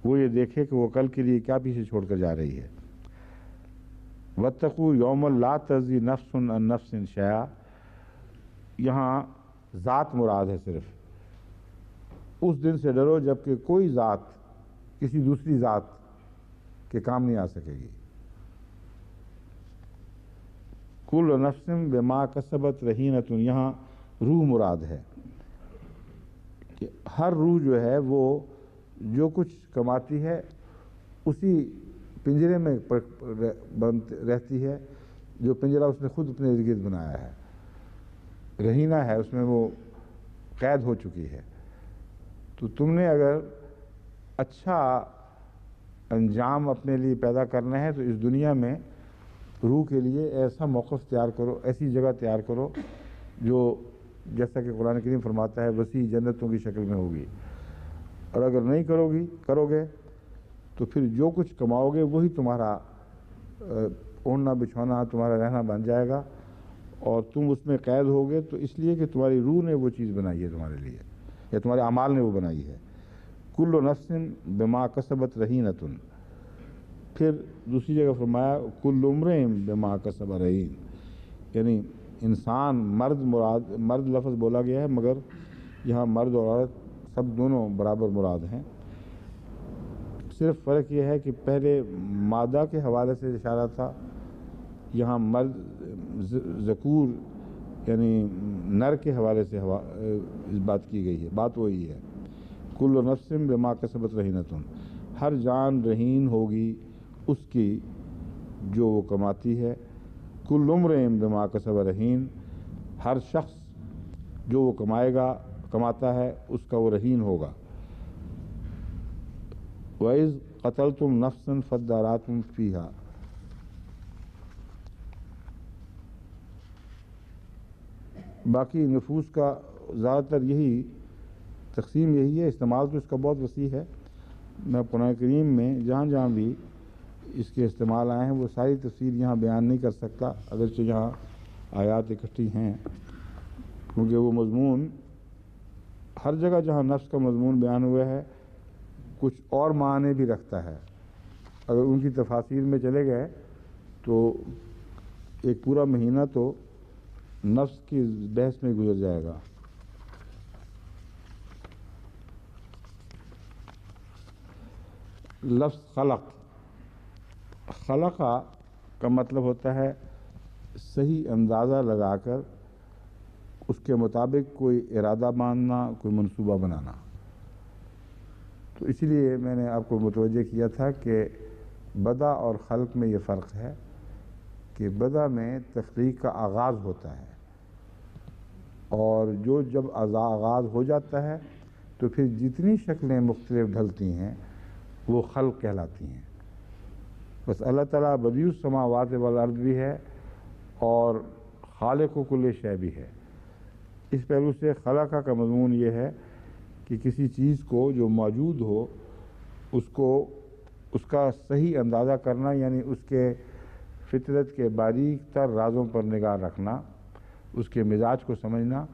وہ یہ دیکھے کہ وہ کل کے لیے کیا پیچھے چھوڑ کر جا رہی ہے۔ وَاتَّقُوا يَوْمًا لَا تَجْزِي نَفْسٌ عَن نَفْسٍ شَيْئًا، یہاں ذات مراد ہے صرف۔ اس دن سے ڈرو جب کہ کوئی ذات کسی دوسری ذات کے کام نہیں آ سکے گی۔ کل نفس بما کسبت رہینۃ، یہاں روح مراد ہے کہ ہر روح جو ہے وہ جو کچھ کماتی ہے اسی پنجرے میں رہتی ہے، جو پنجرہ اس نے خود اپنے ارد گرد بنایا ہے، رہینہ ہے، اس میں وہ قید ہو چکی ہے۔ تو تم نے اگر اچھا انجام اپنے لیے پیدا کرنا ہے تو اس دنیا میں روح کے لیے ایسا موقف تیار کرو، ایسی جگہ تیار کرو جو جیسا کہ قرآن کریم فرماتا ہے وسیع جنتوں کی شکل میں ہوگی۔ اور اگر نہیں کرو گے تو پھر جو کچھ کماؤ گے وہی تمہارا اوڑھنا بچھونا، تمہارا رہنا بن جائے گا، اور تم اس میں قید ہوگے تو اس لیے کہ تمہاری روح نے وہ چیز بنائی ہے تمہارے لیے، یا تمہارے اعمال نے وہ بنائی ہے۔ کل نفس بما کسبت رہینۃ، پھر دوسری جگہ فرمایا کل امرئ بما کسب رہین، یعنی انسان مرد لفظ بولا گیا ہے، مگر یہاں مرد اور عورت سب دونوں برابر مراد ہیں۔ صرف فرق یہ ہے کہ پہلے مادہ کے حوالے سے اشارہ تھا، یہاں مرد ذکور یعنی نر کے حوالے سے اس بات کی گئی ہے، بات وہی ہے۔ کل نفس بما کسبت رہینۃ، ہر جان رہین ہوگی اس کی جو وہ کماتی ہے۔ کل امرئ بما کسب رہین، ہر شخص جو وہ کماتا ہے اس کا وہ رہین ہوگا۔ وَإِذْ قَتَلْتُمْ نَفْسًا فَادَّارَأْتُمْ فِيهَا، باقی نفوس کا زیادہ تر یہی تقسیم یہی ہے، استعمال تو اس کا بہت وسیع ہے۔ میں قرآن کریم میں جہاں جہاں بھی اس کے استعمال آئے ہیں وہ ساری تفسیر یہاں بیان نہیں کر سکتا، اگرچہ یہاں آیات اکٹھی ہیں، کیونکہ وہ مضمون ہر جگہ جہاں نفس کا مضمون بیان ہوا ہے کچھ اور معنی بھی رکھتا ہے۔ اگر ان کی تفاسیر میں چلے گئے تو ایک پورا مہینہ تو نفس کی بحث میں گزر جائے گا۔ لفظ خلقہ کا مطلب ہوتا ہے صحیح اندازہ لگا کر اس کے مطابق کوئی ارادہ باندھنا، کوئی منصوبہ بنانا۔ تو اسی لیے میں نے آپ کو متوجہ کیا تھا کہ بدع اور خلق میں یہ فرق ہے کہ بدع میں تخلیق کا آغاز ہوتا ہے، اور جو جب آغاز ہو جاتا ہے تو پھر جتنی شکلیں مختلف ڈھلتی ہیں وہ خلق کہلاتی ہیں۔ بس اللہ تعالیٰ بدیع السماوات والارض بھی ہے اور خالق کل شے بھی ہے۔ اس پہلو سے خلقہ کا مضمون یہ ہے کہ کسی چیز کو جو موجود ہو اس کا صحیح اندازہ کرنا، یعنی اس کے فطرت کے باریک تر رازوں پر نگاہ رکھنا، اس کے مزاج کو سمجھنا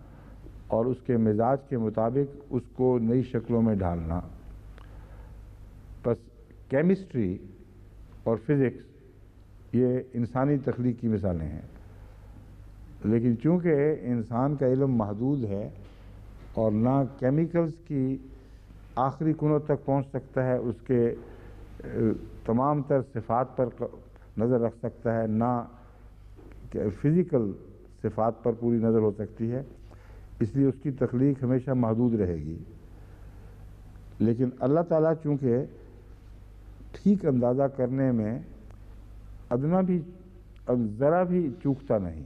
اور اس کے مزاج کے مطابق اس کو نئی شکلوں میں ڈھالنا۔ بس کیمسٹری اور فزکس یہ انسانی تخلیق کی مثالیں ہیں، لیکن چونکہ انسان کا علم محدود ہے اور نہ کیمیکلز کی آخری کنوں تک پہنچ سکتا ہے، اس کے تمام تر صفات پر نظر رکھ سکتا ہے، نہ فزیکل صفات پر پوری نظر ہو سکتی ہے، اس لیے اس کی تخلیق ہمیشہ محدود رہے گی۔ لیکن اللہ تعالیٰ چونکہ ٹھیک اندازہ کرنے میں ادنا بھی ذرا بھی چوکتا نہیں،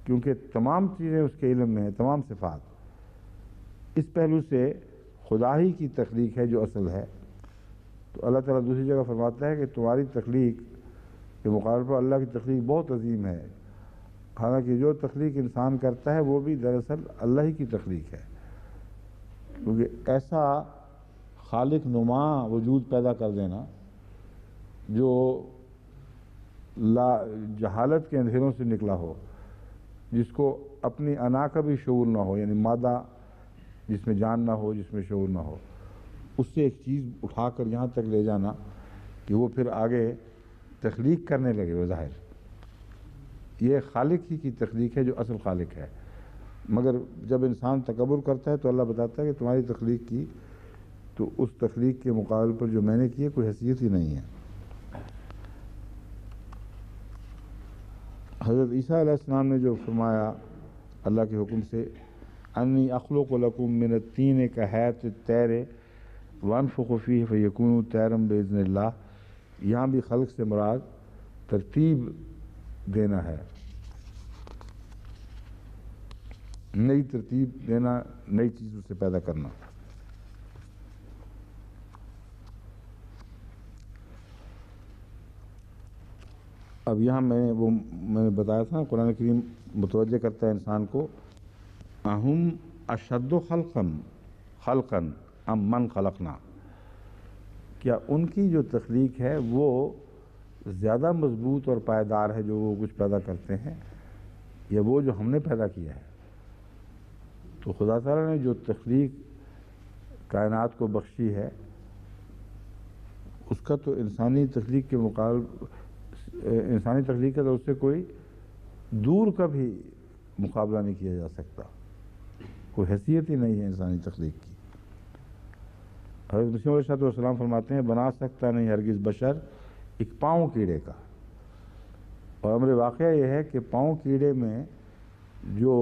کیونکہ تمام چیزیں اس کے علم میں ہیں، تمام صفات۔ اس پہلو سے خدا ہی کی تخلیق ہے جو اصل ہے۔ تو اللہ تعالیٰ دوسری جگہ فرماتا ہے کہ تمہاری تخلیق کے مقابلے پر اللہ کی تخلیق بہت عظیم ہے، حالانکہ جو تخلیق انسان کرتا ہے وہ بھی دراصل اللہ ہی کی تخلیق ہے، کیونکہ ایسا خالق نما وجود پیدا کر دینا جو جہالت کے اندھیروں سے نکلا ہو، جس کو اپنی انا کا بھی شعور نہ ہو، یعنی مادہ جس میں جان نہ ہو، جس میں شعور نہ ہو، اس سے ایک چیز اٹھا کر یہاں تک لے جانا کہ وہ پھر آگے تخلیق کرنے لگے، بظاہر یہ خالق ہی کی تخلیق ہے جو اصل خالق ہے۔ مگر جب انسان تکبر کرتا ہے تو اللہ بتاتا ہے کہ تمہاری تخلیق کی تو اس تخلیق کے مقابل پر جو میں نے کی ہے کوئی حیثیت ہی نہیں ہے۔ حضرت عیسیٰ علیہ السلام نے جو فرمایا اللہ کے حکم سے، انی اخلق لکم من الطین کہیئۃ الطیر وانفخ فیہ فیکون طیرا باذن اللہ، یہاں بھی خلق سے مراد ترتیب دینا ہے، نئی ترتیب دینا، نئی چیزوں سے پیدا کرنا۔ اب یہاں میں نے بتایا تھا قرآن کریم متوجہ کرتا ہے انسان کو، اہم اشد خلقا ام من خلقنا، کیا ان کی جو تخلیق ہے وہ زیادہ مضبوط اور پائیدار ہے جو وہ کچھ پیدا کرتے ہیں، یا وہ جو ہم نے پیدا کیا ہے؟ تو خدا تعالیٰ نے جو تخلیق کائنات کو بخشی ہے اس کا تو انسانی تخلیق کا تو اس سے کوئی دور کا بھی مقابلہ نہیں کیا جا سکتا، کوئی حیثیت ہی نہیں ہے انسانی تخلیق کی۔ حضرت مسیح علیہ السلام فرماتے ہیں بنا سکتا نہیں ہرگز بشر ایک پاؤں کیڑے کا، اور امر واقعہ یہ ہے کہ پاؤں کیڑے میں جو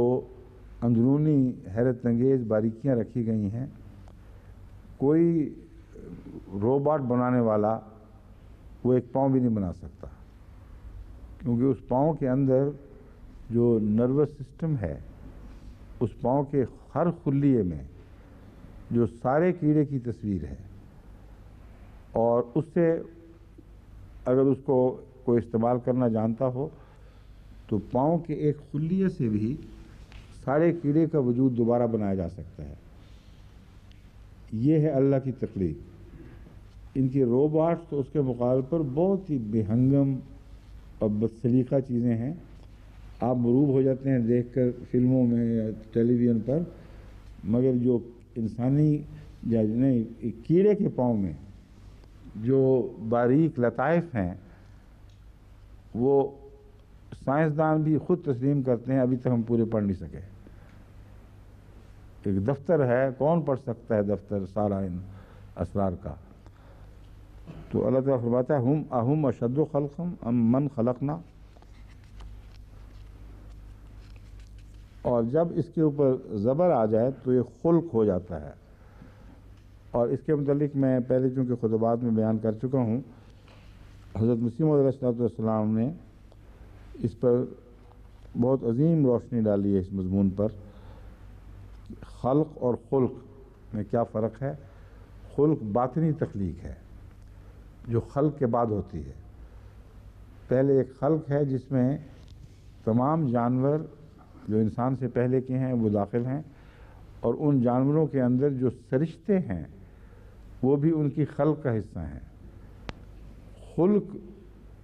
اندرونی حیرت انگیز باریکیاں رکھی گئی ہیں، کوئی روبوٹ بنانے والا وہ ایک پاؤں بھی نہیں بنا سکتا، کیونکہ اس پاؤں کے اندر جو نروس سسٹم ہے، اس پاؤں کے ہر خلیے میں جو سارے کیڑے کی تصویر ہے، اور اس سے اگر اس کو کوئی استعمال کرنا جانتا ہو تو پاؤں کے ایک خلیے سے بھی سارے کیڑے کا وجود دوبارہ بنایا جا سکتا ہے۔ یہ ہے اللہ کی تخلیق۔ ان کے روباٹس تو اس کے مقابلے پر بہت ہی بے ہنگم اور بدسلیقہ چیزیں ہیں، آپ مروب ہو جاتے ہیں دیکھ کر فلموں میں یا ٹیلی ویژن پر، مگر جو انسانی یا نہیں کیڑے کے پاؤں میں جو باریک لطائف ہیں وہ سائنسدان بھی خود تسلیم کرتے ہیں ابھی تک ہم پورے پڑھ نہیں سکے۔ ایک دفتر ہے، کون پڑھ سکتا ہے دفتر سارا ان اسرار کا؟ تو اللہ تعالیٰ فرماتا ہے اہم اشد خلقم ام من خلقنا، اور جب اس کے اوپر زبر آ جائے تو یہ خلق ہو جاتا ہے۔ اور اس کے متعلق میں پہلے چونکہ خطبات میں بیان کر چکا ہوں، حضرت مسیح موعود علیہ السلام نے اس پر بہت عظیم روشنی ڈالی ہے، اس مضمون پر، خلق اور خلق میں کیا فرق ہے۔ خلق باطنی تخلیق ہے جو خلق کے بعد ہوتی ہے۔ پہلے ایک خلق ہے جس میں تمام جانور جو انسان سے پہلے کے ہیں وہ داخل ہیں، اور ان جانوروں کے اندر جو سرشتے ہیں وہ بھی ان کی خلق کا حصہ ہیں۔ خلق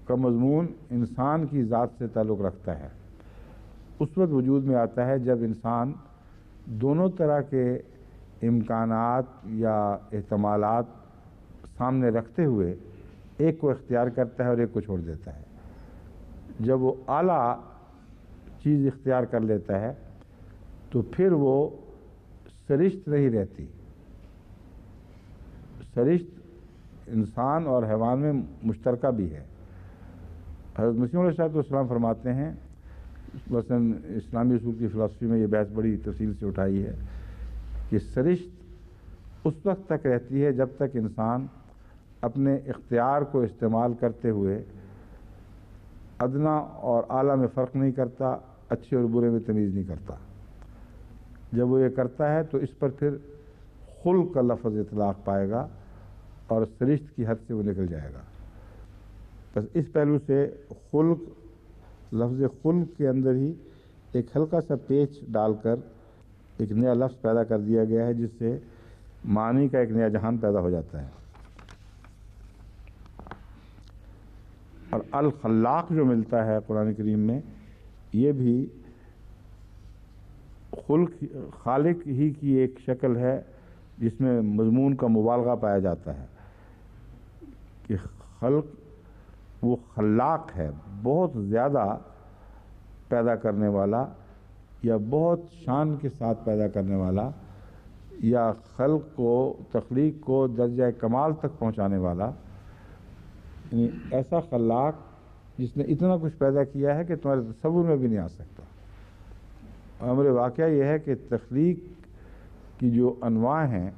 کا مضمون انسان کی ذات سے تعلق رکھتا ہے، اس وقت وجود میں آتا ہے جب انسان دونوں طرح کے امکانات یا احتمالات سامنے رکھتے ہوئے ایک کو اختیار کرتا ہے اور ایک کو چھوڑ دیتا ہے۔ جب وہ اعلیٰ چیز اختیار کر لیتا ہے تو پھر وہ سرشت نہیں رہتی۔ سرشت انسان اور حیوان میں مشترکہ بھی ہے۔ حضرت مسیح علیہ السلام فرماتے ہیں، مثلاً اسلامی اصول کی فلسفی میں یہ بحث بڑی تفصیل سے اٹھائی ہے کہ سرشت اس وقت تک رہتی ہے جب تک انسان اپنے اختیار کو استعمال کرتے ہوئے ادنا اور اعلیٰ میں فرق نہیں کرتا، اچھے اور برے میں تمیز نہیں کرتا۔ جب وہ یہ کرتا ہے تو اس پر پھر خلق کا لفظ اطلاق پائے گا اور سرشت کی حد سے وہ نکل جائے گا۔ بس اس پہلو سے خلق، لفظ خلق کے اندر ہی ایک ہلکا سا پیچ ڈال کر ایک نیا لفظ پیدا کر دیا گیا ہے، جس سے معنی کا ایک نیا جہان پیدا ہو جاتا ہے۔ اور الخلاق جو ملتا ہے قرآن کریم میں، یہ بھی خالق ہی کی ایک شکل ہے جس میں مضمون کا مبالغہ پایا جاتا ہے کہ خلق وہ خلاق ہے، بہت زیادہ پیدا کرنے والا یا بہت شان کے ساتھ پیدا کرنے والا، یا خلق کو، تخلیق کو درجہ کمال تک پہنچانے والا، یعنی ایسا خلاق جس نے اتنا کچھ پیدا کیا ہے کہ تمہارے تصور میں بھی نہیں آ سکتا۔ امر واقعہ یہ ہے کہ تخلیق کی جو انواع ہیں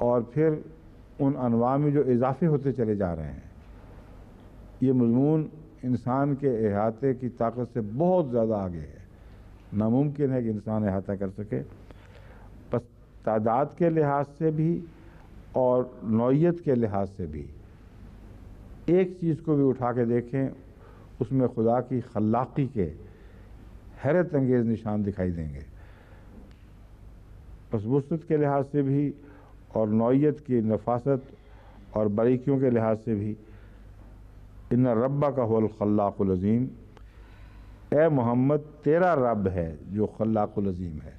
اور پھر ان انواع میں جو اضافے ہوتے چلے جا رہے ہیں، یہ مضمون انسان کے احاطے کی طاقت سے بہت زیادہ آگے ہے۔ ناممکن ہے کہ انسان احاطہ کر سکے۔ بس تعداد کے لحاظ سے بھی اور نوعیت کے لحاظ سے بھی ایک چیز کو بھی اٹھا کے دیکھیں، اس میں خدا کی خلاقی کے حیرت انگیز نشان دکھائی دیں گے۔ بس وسعت کے لحاظ سے بھی اور نوعیت کی نفاست اور باریکیوں کے لحاظ سے بھی، ان ربک هو الخلاق العظیم، اے محمد تیرا رب ہے جو خلاق العظیم ہے۔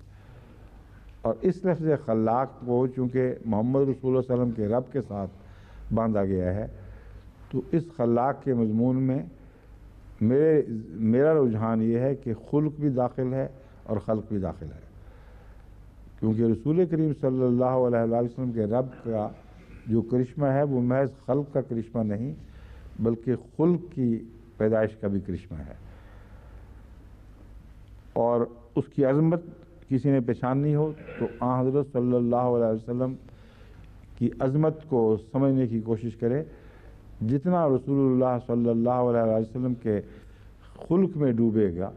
اور اس لفظ خلاق کو چونکہ محمد رسول اللہ صلی اللہ علیہ وسلم کے رب کے ساتھ باندھا گیا ہے، تو اس خلاق کے مضمون میں میرا رجحان یہ ہے کہ خلق بھی داخل ہے اور خلق بھی داخل ہے، کیونکہ رسول کریم صلی اللہ علیہ وسلم کے رب کا جو کرشمہ ہے وہ محض خلق کا کرشمہ نہیں بلکہ خلق کی پیدائش کا بھی کرشمہ ہے، اور اس کی عظمت کسی نے پہچاننی ہو تو آن حضرت صلی اللہ علیہ وسلم کی عظمت کو سمجھنے کی کوشش کرے، جتنا رسول اللہ صلی اللہ علیہ وسلم کے خلق میں ڈوبے گا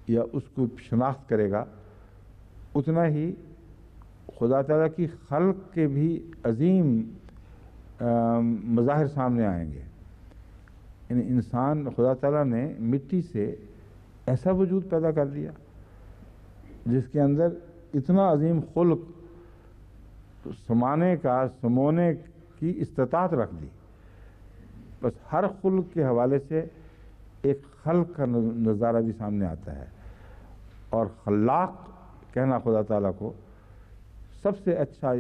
یا اس کو شناخت کرے گا، اتنا ہی خدا تعالیٰ کی خلق کے بھی عظیم مظاہر سامنے آئیں گے۔ یعنی انسان، خدا تعالیٰ نے مٹی سے ایسا وجود پیدا کر دیا جس کے اندر اتنا عظیم خلق سمانے کا، سمونے کی استطاعت رکھ دی۔ بس ہر خلق کے حوالے سے ایک خلق کا نظارہ بھی سامنے آتا ہے، اور خلاق کہنا خدا تعالیٰ کو سب سے اچھا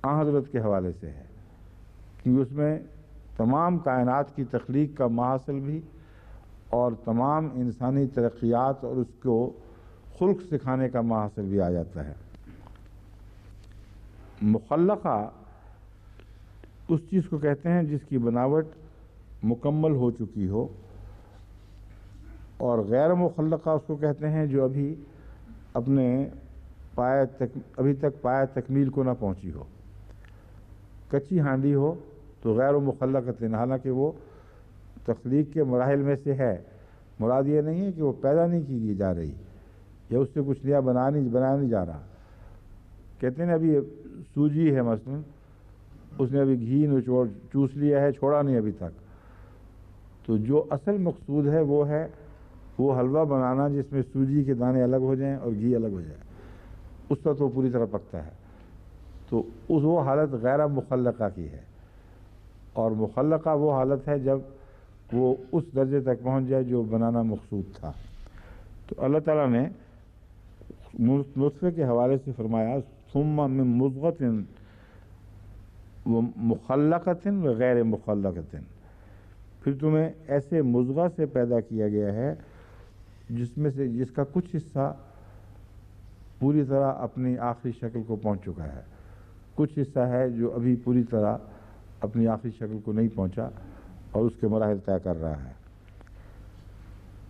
آن حضرت کے حوالے سے ہے، کیونکہ اس میں تمام کائنات کی تخلیق کا محاصل بھی اور تمام انسانی ترقیات اور اس کو خلق سکھانے کا محاصل بھی آ جاتا ہے۔ مخلقہ اس چیز کو کہتے ہیں جس کی بناوٹ مکمل ہو چکی ہو، اور غیر مخلقہ اس کو کہتے ہیں جو ابھی تک پائے تکمیل کو نہ پہنچی ہو۔ کچی ہانڈی ہو تو غیر مخلقۃ، حالانکہ وہ تخلیق کے مراحل میں سے ہے۔ مراد یہ نہیں ہے کہ وہ پیدا نہیں کی جا رہی یا اس سے کچھ نیا بنایا نہیں جا رہا۔ کہتے ہیں ابھی سوجی ہے مثلا، اس نے ابھی گھی چوس لیا ہے، چھوڑا نہیں ابھی تک، تو جو اصل مقصود ہے وہ حلوہ بنانا جس میں سوجی کے دانے الگ ہو جائیں اور گھی الگ ہو جائے، اس پر تو پوری طرح پکتا ہے۔ تو وہ حالت غیر مخلقہ کی ہے، اور مخلقہ وہ حالت ہے جب وہ اس درجے تک پہنچ جائے جو بنانا مقصود تھا۔ تو اللہ تعالیٰ نے نطفے کے حوالے سے فرمایا ثم من مضغۃ مخلقۃ و غیر مخلقۃ، پھر تمہیں ایسے مضغہ سے پیدا کیا گیا ہے جس کا کچھ حصہ پوری طرح اپنی آخری شکل کو پہنچ چکا ہے، کچھ حصہ ہے جو ابھی پوری طرح اپنی آخری شکل کو نہیں پہنچا اور اس کے مراحل طے کر رہا ہے۔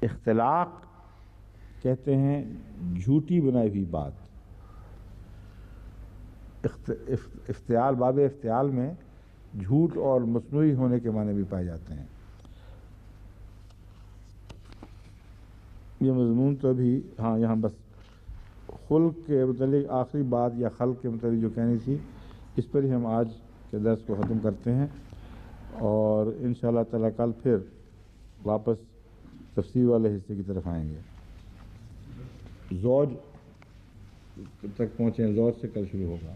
اختلاق کہتے ہیں جھوٹی بنائی ہوئی بات۔ افتعال، باب افتعال میں جھوٹ اور مصنوعی ہونے کے معنی بھی پائے جاتے ہیں۔ یہ مضمون تو ابھی یہاں بس خلق کے متعلق آخری بات یا خلق کے متعلق جو کہنی تھی، اس پر ہی ہم آج کے درس کو ختم کرتے ہیں، اور انشاءاللہ تعالیٰ کل پھر واپس تفسیر والے حصے کی طرف آئیں گے۔ زوج تک پہنچیں، زوج سے کل شروع ہوگا۔